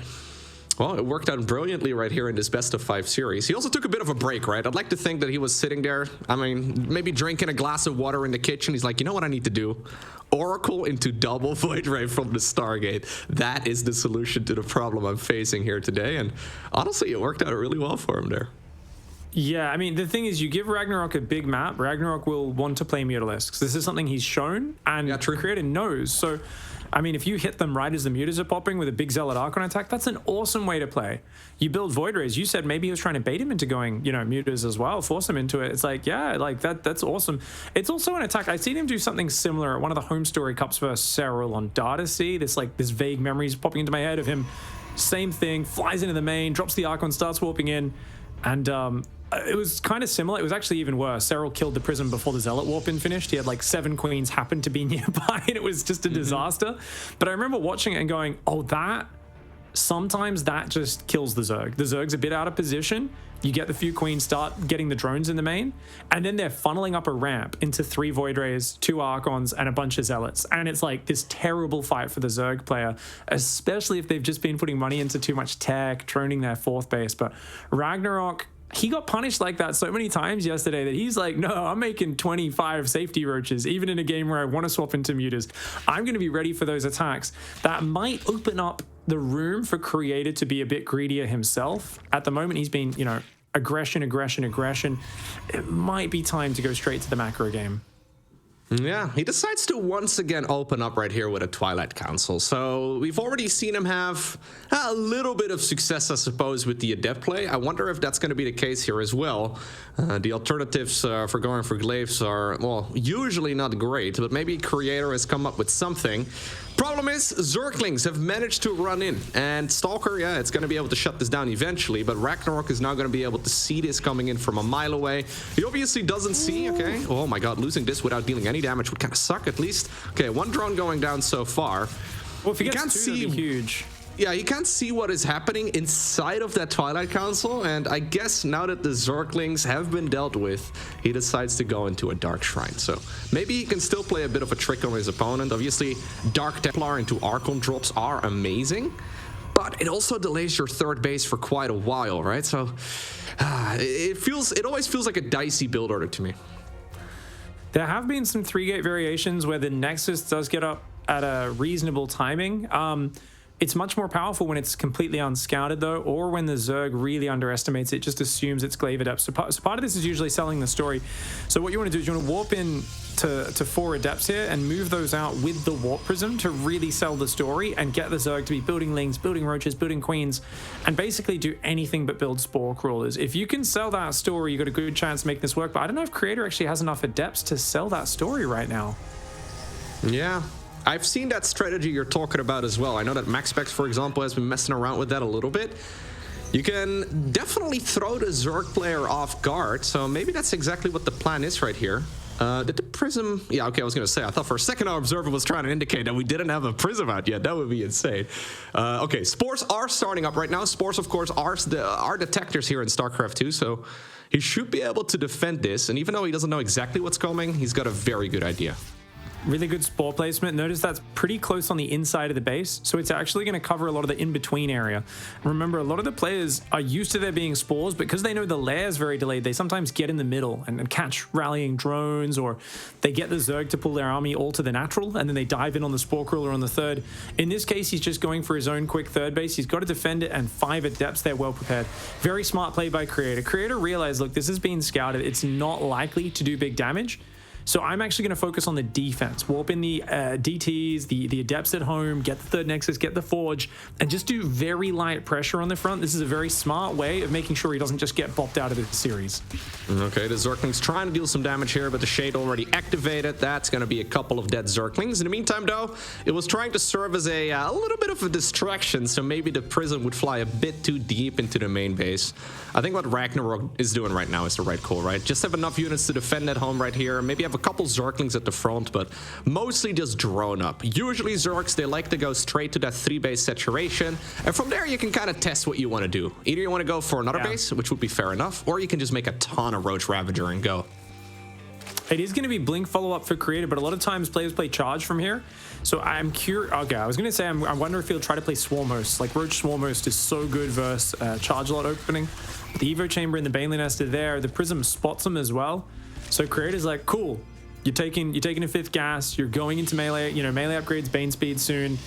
well, it worked out brilliantly right here in this best of 5 series. He also took a bit of a break, right? I'd like to think that he was sitting there, I mean, maybe drinking a glass of water in the kitchen. He's like, you know what I need to do? Oracle into double Void Ray from the Stargate. That is the solution to the problem I'm facing here today. And honestly, it worked out really well for him there. Yeah, I mean, the thing is, you give RagnaroK a big map, RagnaroK will want to play Mutalisks. This is something he's shown, and Creator knows. So, I mean, if you hit them right as the Mutas are popping with a big Zealot Archon attack, that's an awesome way to play. You build Void Rays. You said maybe he was trying to bait him into going, you know, Mutas as well, force him into it. It's like, yeah, like that's awesome. It's also an attack. I've seen him do something similar at one of the Home Story Cups versus Serral on Data Sea. This vague memories popping into my head of him. Same thing, flies into the main, drops the Archon, starts warping in, and it was kind of similar. It was actually even worse. Serral killed the Prism before the Zealot warp-in finished. He had like 7 queens happen to be nearby, and it was just a disaster. But I remember watching it and going, oh, that sometimes that just kills the Zerg. The Zerg's a bit out of position. You get the few queens, start getting the drones in the main, and then they're funneling up a ramp into 3 Void Rays, 2 Archons, and a bunch of Zealots. And it's like this terrible fight for the Zerg player, especially if they've just been putting money into too much tech, droning their 4th base. But RagnaroK, he got punished like that so many times yesterday that he's like, no, I'm making 25 safety roaches, even in a game where I want to swap into muters. I'm going to be ready for those attacks. That might open up the room for Creator to be a bit greedier himself. At the moment, he's been, you know, aggression. It might be time to go straight to the macro game. Yeah, he decides to once again open up right here with a Twilight Council. So we've already seen him have a little bit of success, I suppose, with the Adept play. I wonder if that's going to be the case here as well. The alternatives for going for Glaives are, well, usually not great, but maybe Creator has come up with something. Problem is, Zerglings have managed to run in, and Stalker, yeah, it's going to be able to shut this down eventually, but RagnaroK is now going to be able to see this coming in from a mile away. He obviously doesn't see, okay. Oh my god, losing this without dealing any damage would kind of suck at least. Okay, 1 drone going down so far. Well, if he can't gets 2, that'd be huge. Yeah, you can't see what is happening inside of that Twilight Council, and I guess now that the Zerglings have been dealt with, he decides to go into a Dark Shrine. So maybe he can still play a bit of a trick on his opponent. Obviously, Dark Templar into Archon drops are amazing, but it also delays your 3rd base for quite a while, right? So it always feels like a dicey build order to me. There have been some 3-gate variations where the Nexus does get up at a reasonable timing. It's much more powerful when it's completely unscouted, though, or when the Zerg really underestimates it, just assumes it's Glaive Adepts. So part of this is usually selling the story. So what you want to do is you want to warp in to 4 Adepts here and move those out with the Warp Prism to really sell the story and get the Zerg to be building Lings, building Roaches, building Queens, and basically do anything but build Spore Crawlers. If you can sell that story, you've got a good chance to make this work, but I don't know if Creator actually has enough Adepts to sell that story right now. Yeah. I've seen that strategy you're talking about as well. I know that MaxSpecs, for example, has been messing around with that a little bit. You can definitely throw the Zerg player off guard, so maybe that's exactly what the plan is right here. Did the Prism... Yeah, okay, I was going to say, I thought for a second our Observer was trying to indicate that we didn't have a Prism out yet. That would be insane. Okay, Spores are starting up right now. Spores, of course, are detectors here in StarCraft 2, so he should be able to defend this. And even though he doesn't know exactly what's coming, he's got a very good idea. Really good Spore placement. Notice that's pretty close on the inside of the base, so it's actually going to cover a lot of the in-between area. Remember, a lot of the players are used to there being spores because they know the lair is very delayed. They sometimes get in the middle and catch rallying drones, or they get the Zerg to pull their army all to the natural, and then they dive in on the Spore Crawler on the 3rd. In this case, he's just going for his own quick 3rd base. He's got to defend it, and 5 Adepts there well prepared. Very smart play by Creator. Creator realized, look, this has been scouted. It's not likely to do big damage. So I'm actually going to focus on the defense. Warp in the DTs, the Adepts at home, get the 3rd Nexus, get the Forge, and just do very light pressure on the front. This is a very smart way of making sure he doesn't just get bopped out of the series. Okay, the Zergling's trying to deal some damage here, but the Shade already activated. That's going to be a couple of dead Zerglings. In the meantime, though, it was trying to serve as a little bit of a distraction, so maybe the Prism would fly a bit too deep into the main base. I think what RagnaroK is doing right now is the right call, right? Just have enough units to defend at home right here. Maybe have a couple Zerglings at the front, but mostly just drone up. Usually Zergs, they like to go straight to that 3-base saturation, and from there you can kind of test what you want to do. Either you want to go for another base, which would be fair enough, or you can just make a ton of Roach Ravager and go. It is going to be Blink follow-up for Creator, but a lot of times players play Charge from here. So I'm curious. Okay, I was going to say, I wonder if he'll try to play Swarm Host. Like, Roach Swarm Host is so good versus Charge Lot opening. The Evo Chamber and the Baneling Nest are there. The Prism spots him as well. So Creator's like, cool. You're taking a 5th gas. You're going into melee. You know, melee upgrades Bane speed soon.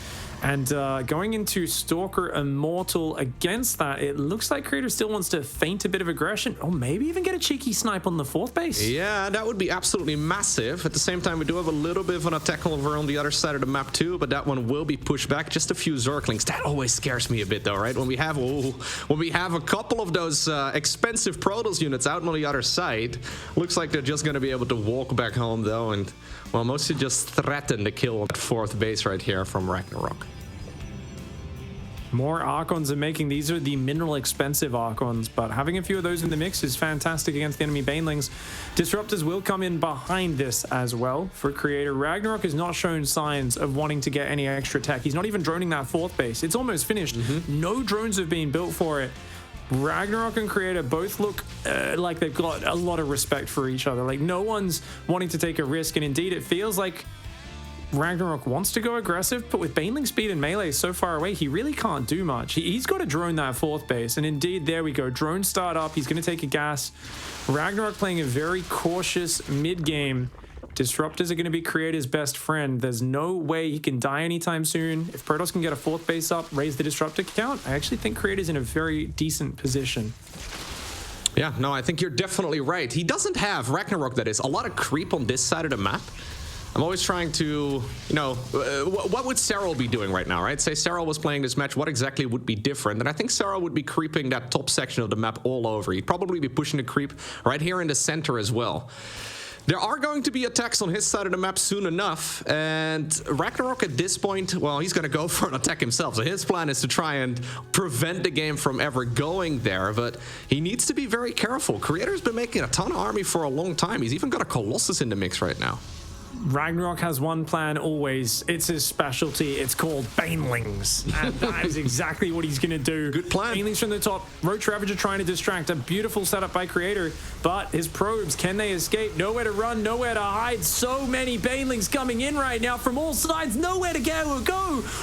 And going into Stalker Immortal against that, it looks like Creator still wants to feint a bit of aggression, or maybe even get a cheeky snipe on the 4th base. Yeah, that would be absolutely massive. At the same time, we do have a little bit of an attack over on the other side of the map too, but that one will be pushed back. Just a few Zerglings. That always scares me a bit though, right? When we have a couple of those expensive Protoss units out on the other side, looks like they're just going to be able to walk back home though, and well, mostly just threaten the kill on that 4th base right here from RagnaroK. More Archons are making, these are the mineral expensive Archons, but having a few of those in the mix is fantastic against the enemy Banelings. Disruptors will come in behind this as well for Creator. RagnaroK has not shown signs of wanting to get any extra tech. He's not even droning that 4th base. It's almost finished. No drones have been built for it. RagnaroK and Creator both look like they've got a lot of respect for each other. Like, no one's wanting to take a risk, and indeed it feels like RagnaroK wants to go aggressive, but with Baneling speed and melee so far away, he really can't do much. He's got to drone that 4th base, and indeed, there we go. Drone start up. He's going to take a gas. RagnaroK playing a very cautious mid-game. Disruptors are going to be Creator's best friend. There's no way he can die anytime soon. If Protoss can get a 4th base up, raise the Disruptor count, I actually think Creator's in a very decent position. Yeah, no, I think you're definitely right. He doesn't have, RagnaroK that is, a lot of creep on this side of the map. I'm always trying to, you know, what would Serral be doing right now, right? Say Serral was playing this match, what exactly would be different? And I think Serral would be creeping that top section of the map all over. He'd probably be pushing the creep right here in the center as well. There are going to be attacks on his side of the map soon enough, and RagnaroK at this point, well, he's going to go for an attack himself. So his plan is to try and prevent the game from ever going there, but he needs to be very careful. Creator's been making a ton of army for a long time. He's even got a Colossus in the mix right now. RagnaroK has one plan always. It's his specialty. It's called Banelings. And that is exactly what he's going to do. Good plan. Banelings from the top. Roach Ravager trying to distract. A beautiful setup by Creator. But his probes, can they escape? Nowhere to run, nowhere to hide. So many Banelings coming in right now from all sides. Nowhere to go.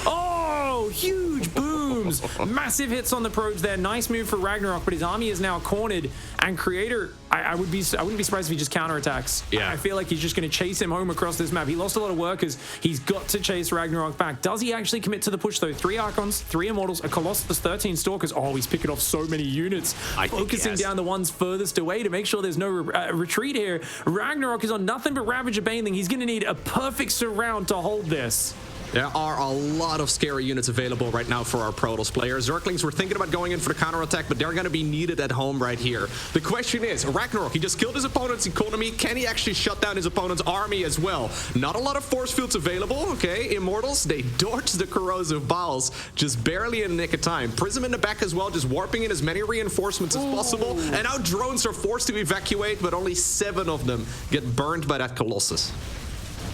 Oh, huge booms. Massive hits on the probes there. Nice move for RagnaroK, but his army is now cornered. And Creator, I wouldn't be surprised if he just counterattacks. Yeah. I feel like he's just going to chase him home across this map. He lost a lot of workers. He's got to chase RagnaroK back. Does he actually commit to the push, though? 3 Archons, 3 Immortals, a Colossus, 13 Stalkers. Oh, he's picking off so many units. Focusing down the ones furthest away to make sure there's no retreat here. RagnaroK is on nothing but Ravager Baneling. He's going to need a perfect surround to hold this. There are a lot of scary units available right now for our Protoss players. Zerglings were thinking about going in for the counterattack, but they're going to be needed at home right here. The question is, RagnaroK, he just killed his opponent's economy. Can he actually shut down his opponent's army as well? Not a lot of force fields available, okay? Immortals, they dodged the corrosive bowels just barely in the nick of time. Prism in the back as well, just warping in as many reinforcements as possible. And now drones are forced to evacuate, but only 7 of them get burned by that Colossus.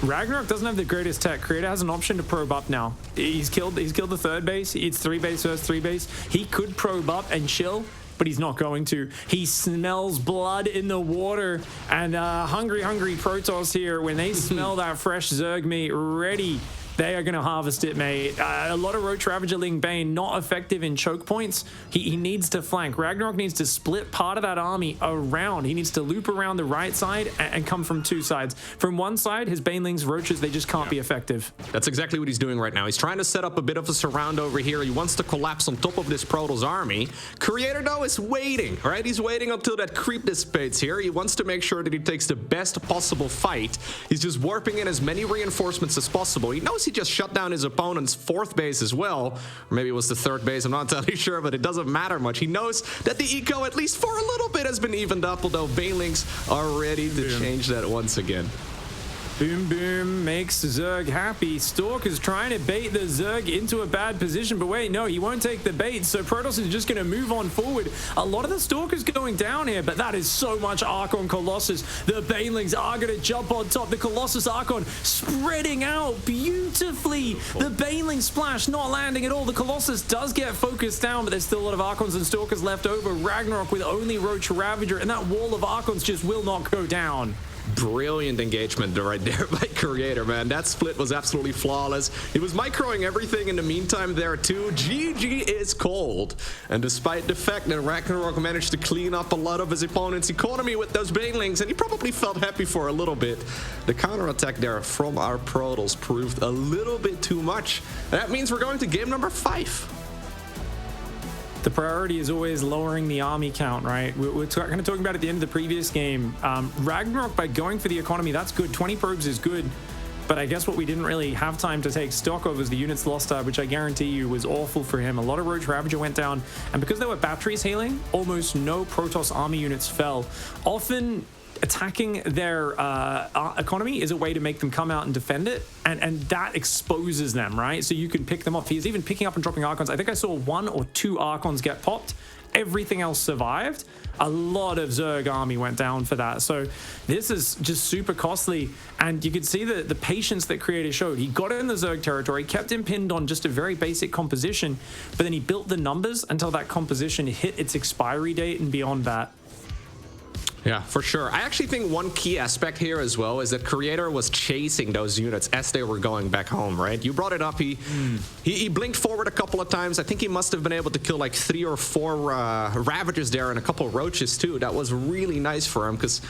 RagnaroK doesn't have the greatest tech. Creator has an option to probe up now. He's killed the 3rd base. It's 3 base versus 3 base. He could probe up and chill, but he's not going to. He smells blood in the water, and hungry Protoss here, when they smell that fresh Zerg meat ready, they are going to harvest it, mate. A lot of Roach Ravager Ling Bane not effective in choke points. He needs to flank. RagnaroK needs to split part of that army around. He needs to loop around the right side and come from 2 sides. From one side, his Banelings, Roaches, they just can't be effective. That's exactly what he's doing right now. He's trying to set up a bit of a surround over here. He wants to collapse on top of this Protoss army. Creator, though, is waiting, right? He's waiting until that creep dissipates here. He wants to make sure that he takes the best possible fight. He's just warping in as many reinforcements as possible. He knows he just shut down his opponent's 4th base as well. Or maybe it was the 3rd base, I'm not entirely sure, but it doesn't matter much. He knows that the eco, at least for a little bit, has been evened up, although Banelings are ready to change that once again. Boom Boom makes Zerg happy. Stalker's trying to bait the Zerg into a bad position, but wait, no, he won't take the bait, so Protoss is just going to move on forward. A lot of the Stalkers going down here, but that is so much Archon Colossus. The Banelings are going to jump on top. The Colossus Archon spreading out beautifully. The Baneling splash not landing at all. The Colossus does get focused down, but there's still a lot of Archons and Stalkers left over. RagnaroK with only Roach Ravager, and that wall of Archons just will not go down. Brilliant engagement right there by Creator, man. That split was absolutely flawless. He was microing everything in the meantime there too. GG is cold. And despite the fact that RagnaroK managed to clean up a lot of his opponent's economy with those Banelings, and he probably felt happy for a little bit, the counterattack there from our Protoss proved a little bit too much. And that means we're going to game number 5. The priority is always lowering the army count, right? We're kind of talking about at the end of the previous game. RagnaroK, by going for the economy, that's good. 20 probes is good. But I guess what we didn't really have time to take stock of was the units lost, which I guarantee you was awful for him. A lot of Roach Ravager went down. And because there were batteries healing, almost no Protoss army units fell. Often, attacking their economy is a way to make them come out and defend it, and that exposes them, right? So you can pick them off. He's even picking up and dropping Archons. I think I saw 1 or 2 Archons get popped. Everything else survived. A lot of Zerg army went down for that. So this is just super costly. And you could see the patience that Creator showed. He got in the Zerg territory, kept him pinned on just a very basic composition, but then he built the numbers until that composition hit its expiry date and beyond that. Yeah, for sure. I actually think one key aspect here as well is that Creator was chasing those units as they were going back home, right? You brought it up. He blinked forward a couple of times. I think he must have been able to kill like 3 or 4 Ravagers there and a couple of Roaches too. That was really nice for him because,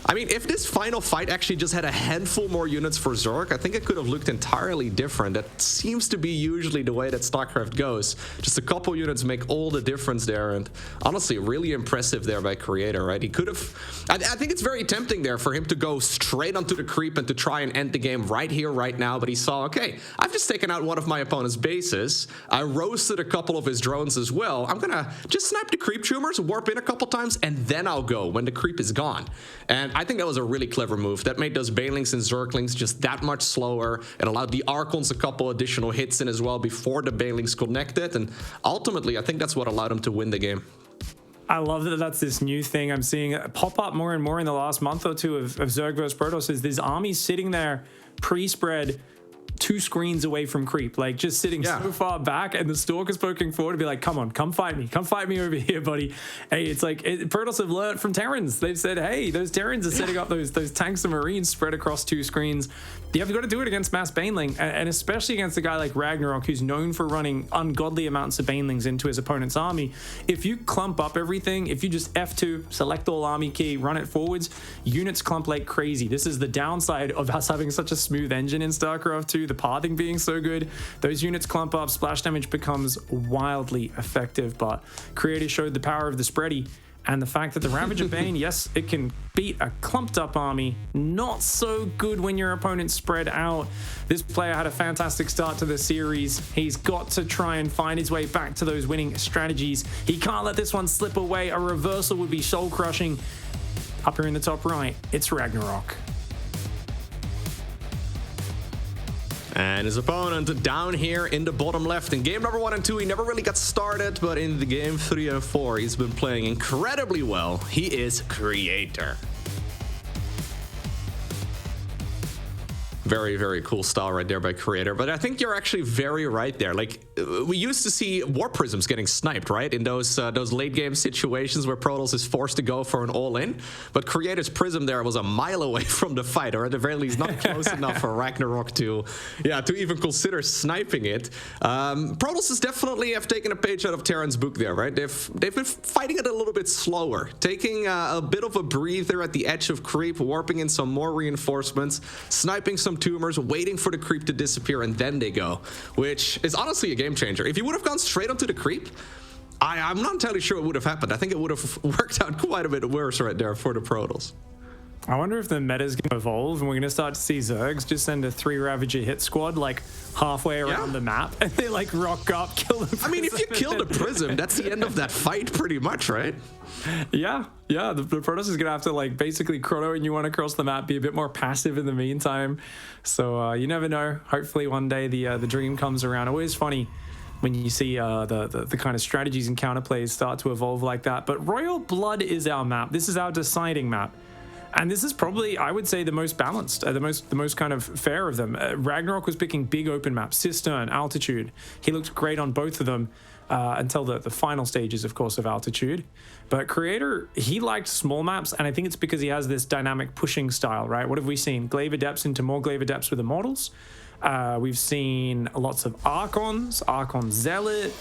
I mean, if this final fight actually just had a handful more units for Zerg, I think it could have looked entirely different. That seems to be usually the way that StarCraft goes. Just a couple units make all the difference there, and honestly, really impressive there by Creator, right? He could have... I think it's very tempting there for him to go straight onto the creep and to try and end the game right here, right now, but he saw, okay, I've just taken out one of my opponent's bases. I roasted a couple of his drones as well. I'm gonna just snipe the creep tumors, warp in a couple times, and then I'll go when the creep is gone. And I think that was a really clever move. That made those Banelings and Zerglings just that much slower. It allowed the Archons a couple additional hits in as well before the Banelings connected. And ultimately, I think that's what allowed him to win the game. I love that that's this new thing I'm seeing pop up more and more in the last month or two of Zerg vs Protoss. Is these armies sitting there pre-spread 2 screens away from creep, like just sitting so far back, and the Stalker's poking forward to be like, come on, come fight me over here, buddy. Hey, it's like Protoss have learned from Terrans. They've said, hey, those Terrans are setting up those tanks and Marines spread across 2 screens. You've got to do it against mass Baneling, and especially against a guy like RagnaroK, who's known for running ungodly amounts of Banelings into his opponent's army. If you clump up everything, if you just F2, select all army key, run it forwards, units clump like crazy. This is the downside of us having such a smooth engine in StarCraft 2, the pathing being so good. Those units clump up, splash damage becomes wildly effective, but Creator showed the power of the spready. And the fact that the Ravager Bane, yes, it can beat a clumped up army. Not so good when your opponent's spread out. This player had a fantastic start to the series. He's got to try and find his way back to those winning strategies. He can't let this one slip away. A reversal would be soul crushing. Up here in the top right, it's RagnaroK. And his opponent down here in the bottom left. In game number 1 and 2, he never really got started, but in the game 3 and 4, he's been playing incredibly well. He is Creator. Very, very cool style right there by Creator. But I think you're actually very right there. Like, we used to see War Prisms getting sniped, right? In those late game situations where Protoss is forced to go for an all-in. But Creator's Prism there was a mile away from the fight, or at the very least not close enough for RagnaroK to even consider sniping it. Protoss is definitely have taken a page out of Terran's book there, right? They've been fighting it a little bit slower, taking a bit of a breather at the edge of creep, warping in some more reinforcements, sniping some tumors, waiting for the creep to disappear, and then they go, which is honestly a game changer. If you would have gone straight onto the creep, I'm not entirely sure it would have happened. I think it would have worked out quite a bit worse right there for the Protoss. I wonder if the meta's going to evolve and we're going to start to see Zergs just send a 3 Ravager hit squad like halfway around the map, and they like rock up, kill the Prism. I mean, if you kill the Prism, that's the end of that fight pretty much, right? Yeah, the Protoss is going to have to like basically chrono and you want to cross the map, be a bit more passive in the meantime. So you never know. Hopefully one day the dream comes around. Always funny when you see the kind of strategies and counterplays start to evolve like that. But Royal Blood is our map. This is our deciding map. And this is probably, I would say, the most balanced, the most kind of fair of them. RagnaroK was picking big open maps, Cistern, Altitude. He looked great on both of them until the final stages, of course, of Altitude. But Creator, he liked small maps, and I think it's because he has this dynamic pushing style, right? What have we seen? Glaive Adepts into more Glaive Adepts with Immortals. We've seen lots of Archons, Archon Zealot,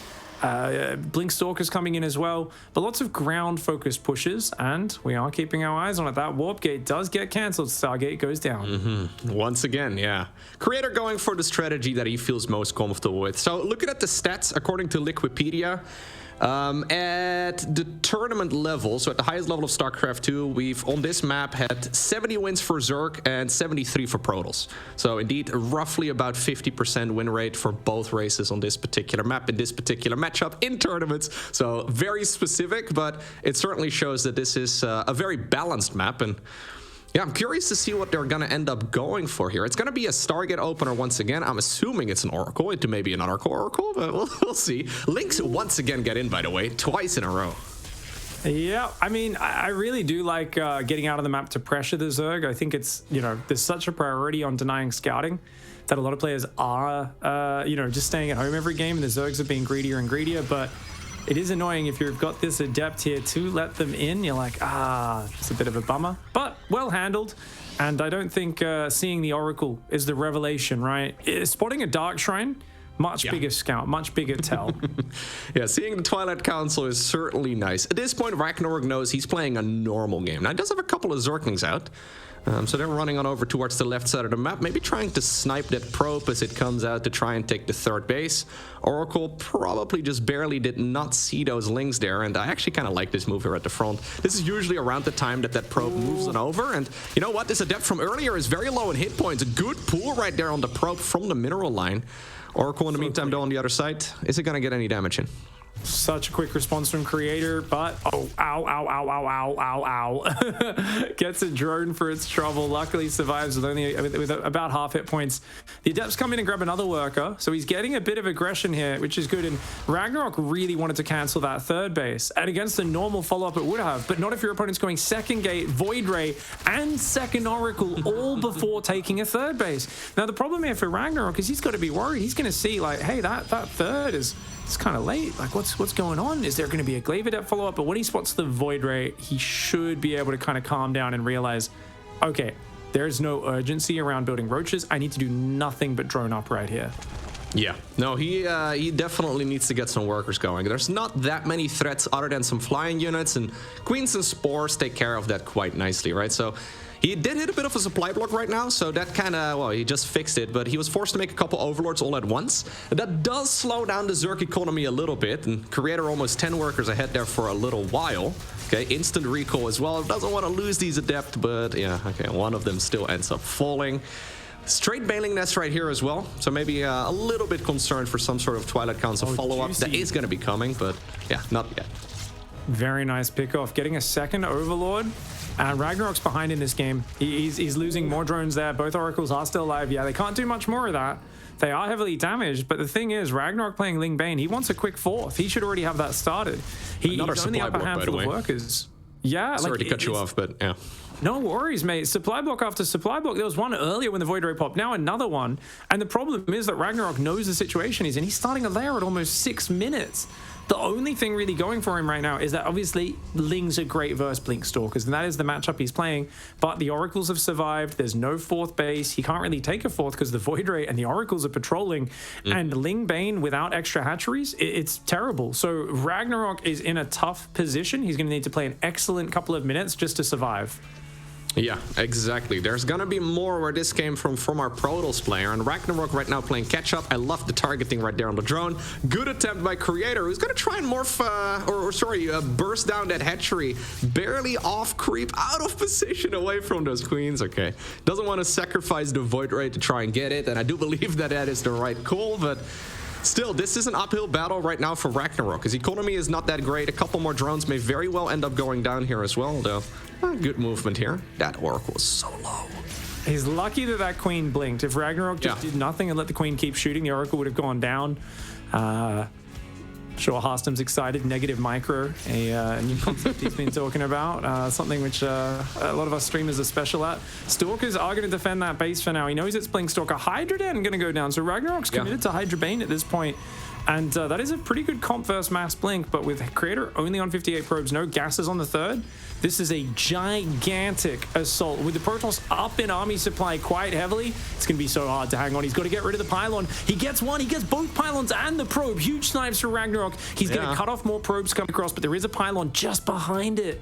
Blink Stalkers coming in as well, but lots of ground focused pushes, and we are keeping our eyes on it. That Warp Gate does get cancelled, Stargate goes down. Once again, yeah. Creator going for the strategy that he feels most comfortable with. So looking at the stats, according to Liquipedia, at the tournament level, so at the highest level of StarCraft 2, we've on this map had 70 wins for Zerg and 73 for Protoss. So indeed, roughly about 50% win rate for both races on this particular map in this particular matchup in tournaments. So very specific, but it certainly shows that this is a very balanced map. And Yeah, I'm curious to see what they're going to end up going for here. It's going to be a Stargate opener once again. I'm assuming it's an Oracle. It may be an Oracle, but we'll see. Lynx once again get in, by the way, twice in a row. Yeah, I mean, I really do like getting out of the map to pressure the Zerg. I think it's, there's such a priority on denying scouting that a lot of players are, just staying at home every game, and the Zergs are being greedier and greedier, but it is annoying if you've got this adept here to let them in. You're like, it's a bit of a bummer, but well handled. And I don't think seeing the Oracle is the revelation, right? Spotting a Dark Shrine, much bigger scout, much bigger tell. Yeah, seeing the Twilight Council is certainly nice. At this point, RagnaroK knows he's playing a normal game. Now, he does have a couple of Zerglings out. So they're running on over towards the left side of the map, maybe trying to snipe that probe as it comes out to try and take the third base. Oracle probably just barely did not see those Lings there, and I actually kind of like this move here at the front. This is usually around the time that probe moves on over, and you know what? This adept from earlier is very low in hit points. A good pull right there on the probe from the mineral line. Oracle in the meantime, though, on the other side, is it going to get any damage in? Such a quick response from Creator, but ow. Gets a drone for its trouble. Luckily survives with about half hit points. The Adepts come in and grab another worker, so he's getting a bit of aggression here, which is good. And RagnaroK really wanted to cancel that third base. And against the normal follow-up it would have, but not if your opponent's going second gate, Void Ray, and second Oracle all before taking a third base. Now the problem here for RagnaroK is he's got to be worried. He's going to see like, hey, that third is... It's kind of late. Like, what's going on? Is there going to be a Glaive Adept follow-up? But when he spots the Void Ray, he should be able to kind of calm down and realize, okay, there's no urgency around building roaches. I need to do nothing but drone up right here. Yeah, no, he definitely needs to get some workers going. There's not that many threats other than some flying units, and Queens and Spores take care of that quite nicely, right? So he did hit a bit of a supply block right now, so that kind of, well, he just fixed it, but he was forced to make a couple Overlords all at once. That does slow down the Zerg economy a little bit, and Creator almost 10 workers ahead there for a little while. Okay, instant recall as well. Doesn't want to lose these Adept, but yeah, okay, one of them still ends up falling. Straight Bailing Nest right here as well, so maybe a little bit concerned for some sort of Twilight Council follow-up. That is going to be coming, but yeah, not yet. Very nice pickoff. Getting a second Overlord. RagnaroK's behind in this game. He's losing more drones there. Both Oracles are still alive. Yeah, they can't do much more of that. They are heavily damaged, but the thing is, RagnaroK playing Ling Bane, he wants a quick fourth. He should already have that started. He's on the upper handful of workers. Yeah. Sorry to cut you off, but yeah. No worries, mate. Supply block after supply block. There was one earlier when the Void Ray popped. Now another one. And the problem is that RagnaroK knows the situation he's in. He's starting a lair at almost 6 minutes. The only thing really going for him right now is that obviously Lings are great versus Blink Stalkers, and that is the matchup he's playing. But the Oracles have survived. There's no fourth base. He can't really take a fourth because the Void Ray and the Oracles are patrolling. And Ling Bane without extra hatcheries, it's terrible. So RagnaroK is in a tough position. He's going to need to play an excellent couple of minutes just to survive. Yeah, exactly. There's gonna be more where this came from our Protoss player, and RagnaroK right now playing catch-up. I love the targeting right there on the drone. Good attempt by Creator, who's gonna try and morph, burst down that hatchery. Barely off creep, out of position away from those queens. Okay, doesn't want to sacrifice the Void Ray to try and get it, and I do believe that is the right call, but still, this is an uphill battle right now for RagnaroK. His economy is not that great. A couple more drones may very well end up going down here as well, though. Good movement here. That Oracle is so low. He's lucky that Queen blinked. If RagnaroK just did nothing and let the Queen keep shooting, the Oracle would have gone down. Sure, Harstem's excited. Negative micro, a new concept he's been talking about. Something which a lot of us streamers are special at. Stalkers are going to defend that base for now. He knows it's Blink Stalker. Hydra Den going to go down. So RagnaroK's committed to Hydra Bane at this point. And that is a pretty good comp versus Mass Blink, but with Creator only on 58 probes, no gases on the third, this is a gigantic assault. With the Protoss up in army supply quite heavily, it's going to be so hard to hang on. He's got to get rid of the pylon. He gets one. He gets both pylons and the probe. Huge snipes for RagnaroK. He's going to cut off more probes coming across, but there is a pylon just behind it.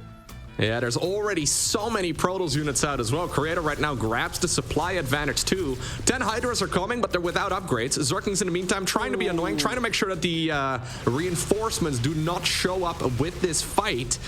Yeah, there's already so many Protoss units out as well. Creator right now grabs the supply advantage too. 10 Hydras are coming, but they're without upgrades. Zerglings in the meantime trying to be annoying, trying to make sure that the reinforcements do not show up with this fight.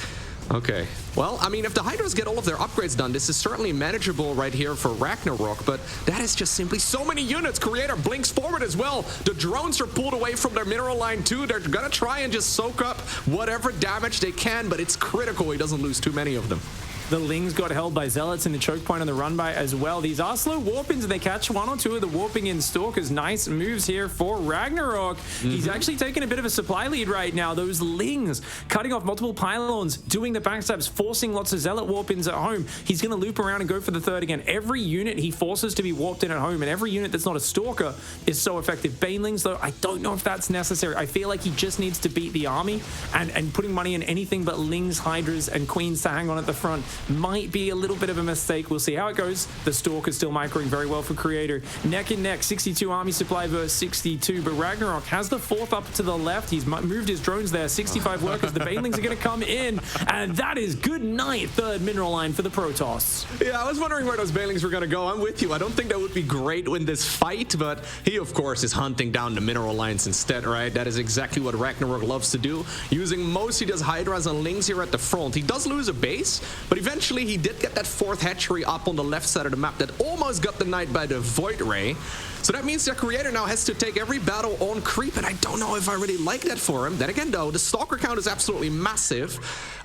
Okay, well, I mean, if the Hydras get all of their upgrades done, this is certainly manageable right here for RagnaroK, but that is just simply so many units. Creator blinks forward as well. The drones are pulled away from their mineral line too. They're gonna try and just soak up whatever damage they can, but it's critical he doesn't lose too many of them. The Lings got held by Zealots in the choke point on the run by as well. These are slow warp-ins, and they catch one or two of the warping in Stalkers. Nice moves here for RagnaroK. He's actually taking a bit of a supply lead right now. Those Lings cutting off multiple pylons, doing the backstabs, forcing lots of Zealot warp-ins at home. He's going to loop around and go for the third again. Every unit he forces to be warped in at home, and every unit that's not a Stalker is so effective. Banelings, though, I don't know if that's necessary. I feel like he just needs to beat the army, and putting money in anything but Lings, Hydras, and Queens to hang on at the front might be a little bit of a mistake. We'll see how it goes. The Stalker's still microing very well for Creator. Neck and neck, 62 army supply versus 62, but RagnaroK has the fourth up to the left. He's moved his drones there. 65 workers. The Banelings are going to come in, and that is good night. Third mineral line for the Protoss. Yeah, I was wondering where those Banelings were going to go. I'm with you. I don't think that would be great in this fight, but he, of course, is hunting down the mineral lines instead, right? That is exactly what RagnaroK loves to do. Using mostly just Hydras and Lings here at the front. He does lose a base, but eventually he did get that fourth hatchery up on the left side of the map that almost got denied by the Void Ray. So that means the Creator now has to take every battle on creep, and I don't know if I really like that for him. Then again, though, the Stalker count is absolutely massive.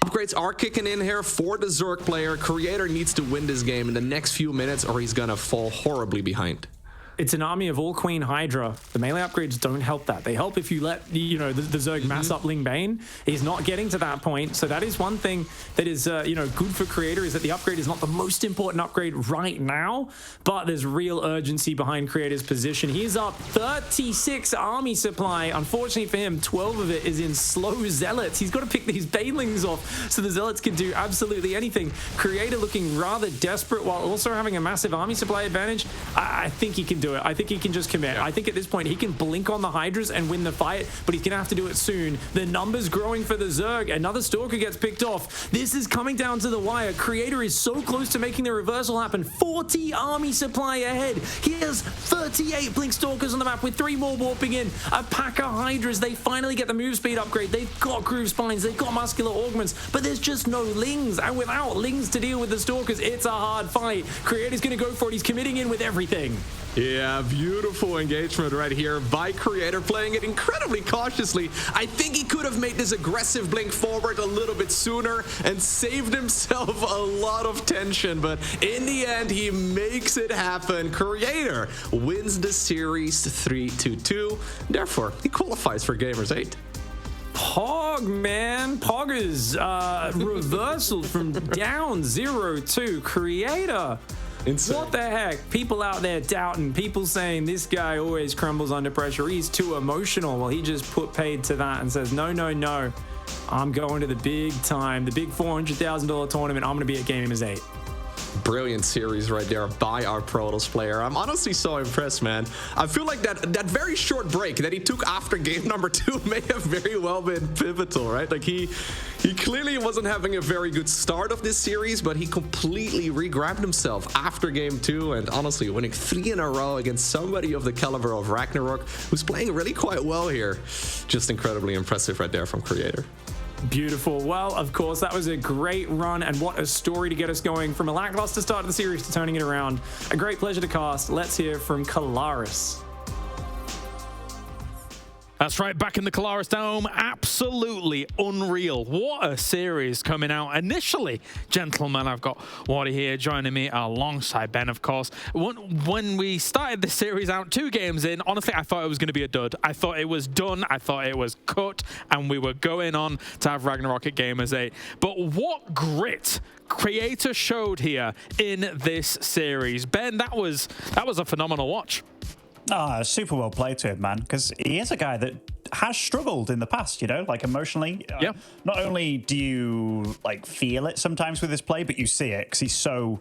Upgrades are kicking in here for the Zerg player. Creator needs to win this game in the next few minutes, or he's gonna fall horribly behind. It's an army of all Queen Hydra. The melee upgrades don't help that. They help if you let, the Zerg mass up Ling Bane. He's not getting to that point. So that is one thing that is, good for Creator, is that the upgrade is not the most important upgrade right now, but there's real urgency behind Creator's position. He's up 36 army supply. Unfortunately for him, 12 of it is in slow Zealots. He's got to pick these Banelings off so the Zealots can do absolutely anything. Creator looking rather desperate while also having a massive army supply advantage. I think he can do it. I think he can just commit. I think at this point he can blink on the Hydras and win the fight, but he's gonna have to do it soon. The numbers growing for the Zerg. Another Stalker gets picked off. This is coming down to the wire. Creator is so close to making the reversal happen. 40 army supply ahead. He has 38 Blink Stalkers on the map with 3 more warping in. A pack of Hydras. They finally get the move speed upgrade. They've got Groove Spines. They've got Muscular Augments, but there's just no Lings, and without Lings to deal with the Stalkers, it's a hard fight. Creator's gonna go for it. He's committing in with everything. Yeah, beautiful engagement right here by Creator, playing it incredibly cautiously. I think he could have made this aggressive blink forward a little bit sooner and saved himself a lot of tension, but in the end, he makes it happen. Creator wins the series 3-2. Therefore, he qualifies for Gamers 8. Pog, man. Poggers reversal from down 0-2. Creator. Insane. What the heck? People out there doubting, people saying this guy always crumbles under pressure. He's too emotional. Well, he just put paid to that and says, no. I'm going to the big time, the big $400,000 tournament. I'm going to be at Gamers 8. Brilliant series right there by our Protoss player. I'm honestly so impressed, man. I feel like that very short break that he took after game number 2 may have very well been pivotal, right? Like he clearly wasn't having a very good start of this series, but he completely re-grabbed himself after game 2, and honestly winning 3 in a row against somebody of the caliber of RagnaroK, who's playing really quite well here. Just incredibly impressive right there from Creator. Beautiful. Well, of course, that was a great run, and what a story to get us going from a lackluster start of the series to turning it around. A great pleasure to cast. Let's hear from Kalaris. That's right, back in the Kalaris Dome, absolutely unreal. What a series coming out initially. Gentlemen, I've got Waddy here joining me alongside Ben, of course. When we started this series out 2 games in, honestly, I thought it was going to be a dud. I thought it was done. I thought it was cut, and we were going on to have RagnaroK at Gamers 8. But what grit Creator showed here in this series. Ben, that was a phenomenal watch. Super well played to him, man, because he is a guy that has struggled in the past, like emotionally. Yeah. Not only do you feel it sometimes with his play, but you see it because he's so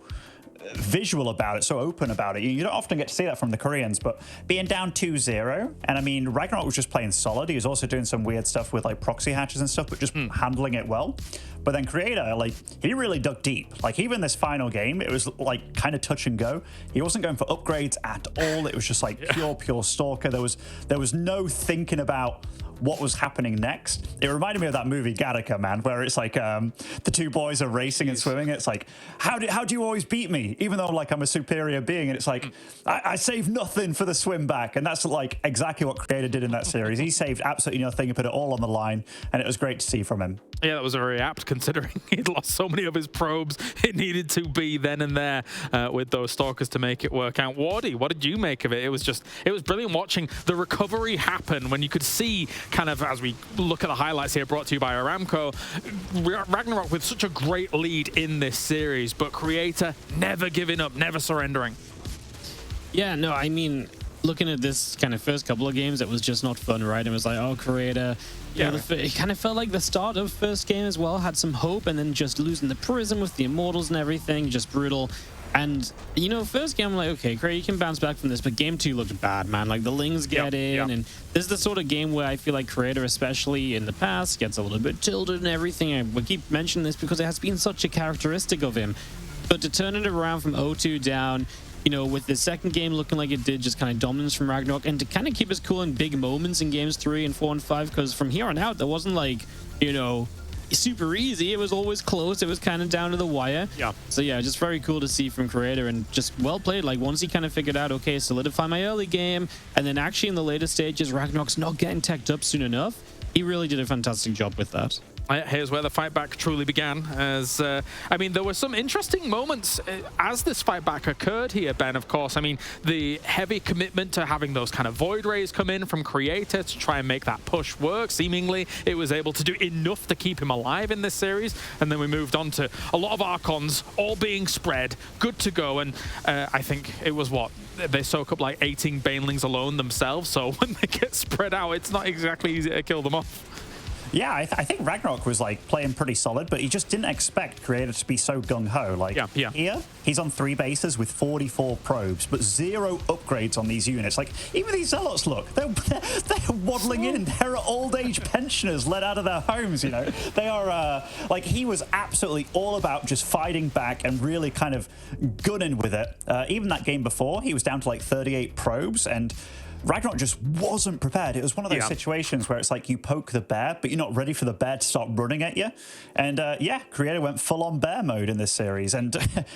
visual about it, so open about it. You don't often get to see that from the Koreans, but being down 2-0, and I mean, RagnaroK was just playing solid. He was also doing some weird stuff with proxy hatches and stuff, but just handling it well. But then Creator, he really dug deep. Even this final game, it was kind of touch and go. He wasn't going for upgrades at all. It was just pure Stalker. There was no thinking about what was happening next. It reminded me of that movie Gattaca, man, where it's the 2 boys are racing and swimming. It's how do you always beat me, even though I'm a superior being? And it's I saved nothing for the swim back, and that's exactly what Creator did in that series. He saved absolutely nothing and put it all on the line, and it was great to see from him. Yeah, that was very apt, considering he'd lost so many of his probes. It needed to be then and there with those Stalkers to make it work out. Wardy, what did you make of it? It was brilliant watching the recovery happen when you could see, kind of as we look at the highlights here brought to you by Aramco, RagnaroK with such a great lead in this series, but Creator never giving up, never surrendering. Yeah, no, I mean, looking at this kind of first couple of games, it was just not fun, right? It was like, oh, Creator. Yeah, it kind of felt like the start of first game as well, had some hope, and then just losing the Prism with the Immortals and everything, just brutal. And, you know, first game, I'm like, okay, Creator, you can bounce back from this, but game 2 looked bad, man. Like, the Lings get in, and this is the sort of game where I feel like Creator, especially in the past, gets a little bit tilted and everything. And we keep mentioning this because it has been such a characteristic of him. But to turn it around from 0-2 down, you know, with the second game looking like it did, just kind of dominance from RagnaroK, and to kind of keep us cool in big moments in games 3 and 4 and 5, because from here on out, there wasn't like, you know, super easy. It was always close. It was kind of down to the wire. Yeah. So yeah, just very cool to see from Creator, and just well played. Like, once he kind of figured out, okay, solidify my early game, and then actually in the later stages, RagnaroK's not getting teched up soon enough. He really did a fantastic job with that. Here's where the fight back truly began. As I mean, there were some interesting moments as this fight back occurred here, Ben, of course. I mean, the heavy commitment to having those kind of Void Rays come in from Creator to try and make that push work. Seemingly, it was able to do enough to keep him alive in this series. And then we moved on to a lot of Archons all being spread, good to go. And I think it was what? They soak up like 18 Banelings alone themselves. So when they get spread out, it's not exactly easy to kill them off. Yeah, I think RagnaroK was like playing pretty solid, but he just didn't expect Creator to be so gung-ho. Like, here, he's on 3 bases with 44 probes, but 0 upgrades on these units. Like, even these Zealots, look, they're waddling in. They're old age pensioners let out of their homes, you know. They are, like, he was absolutely all about just fighting back and really kind of gunning with it. Even that game before, he was down to like 38 probes, and RagnaroK just wasn't prepared. It was one of those situations where it's like you poke the bear, but you're not ready for the bear to start running at you. And yeah, Creator went full-on bear mode in this series. And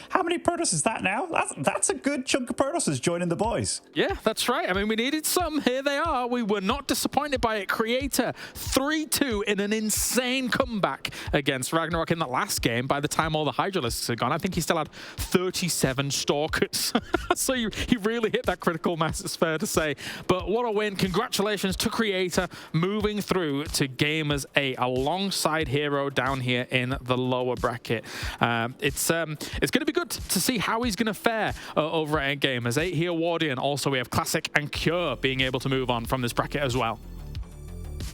how many Protoss is that now? That's a good chunk of Protosses joining the boys. Yeah, that's right. I mean, we needed some. Here they are. We were not disappointed by it. Creator 3-2 in an insane comeback against RagnaroK in that last game. By the time all the Hydralisks had gone, I think he still had 37 Stalkers. So he really hit that critical mass, it's fair to say. But what a win. Congratulations to Creator, moving through to Gamers 8 alongside Hero down here in the lower bracket. It's going to be good to see how he's going to fare over at Gamers 8 here, Wardy, and also we have Classic and Cure being able to move on from this bracket as well.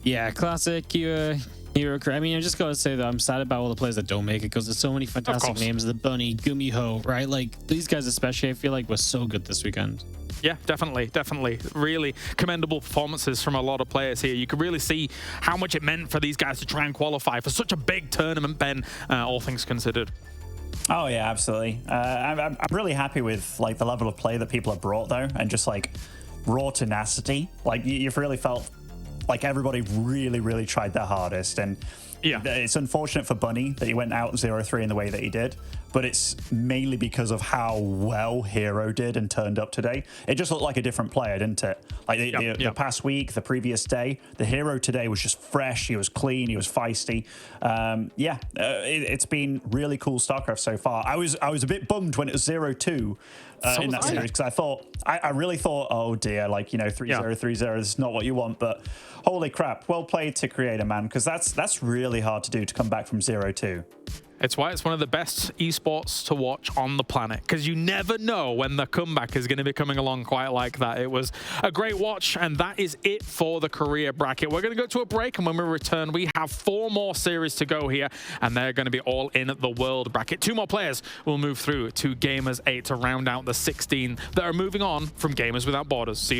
Yeah, Classic, Cure, Hero. I mean, I just got to say that I'm sad about all the players that don't make it, because there's so many fantastic names. The Bunny, Gumiho, right? Like, these guys especially, I feel like were so good this weekend. Yeah, definitely. Really commendable performances from a lot of players here. You could really see how much it meant for these guys to try and qualify for such a big tournament, Ben, all things considered. Oh, yeah, absolutely. I'm really happy with like the level of play that people have brought, though, and just like raw tenacity. Like, you've really felt like everybody really tried their hardest. And yeah, it's unfortunate for Bunny that he went out 0-3 in the way that he did, but it's mainly because of how well Hero did and turned up today. It just looked like a different player, didn't it? Like the past week, the previous day, the Hero today was just fresh. He was clean. He was feisty. It's been really cool StarCraft so far. I was a bit bummed when it was 0-2 in that series, because I really thought, oh dear, like, you know, 3-0, 3-0 is not what you want. But holy crap, well played to Creator, man, because that's really hard to do, to come back from 0-2. It's why it's one of the best esports to watch on the planet, because you never know when the comeback is going to be coming along quite like that. It was a great watch, and that is it for the career bracket. We're going to go to a break, and when we return, we have 4 more series to go here, and they're going to be all in the world bracket. 2 more players will move through to Gamers 8 to round out the 16 that are moving on from Gamers Without Borders. See you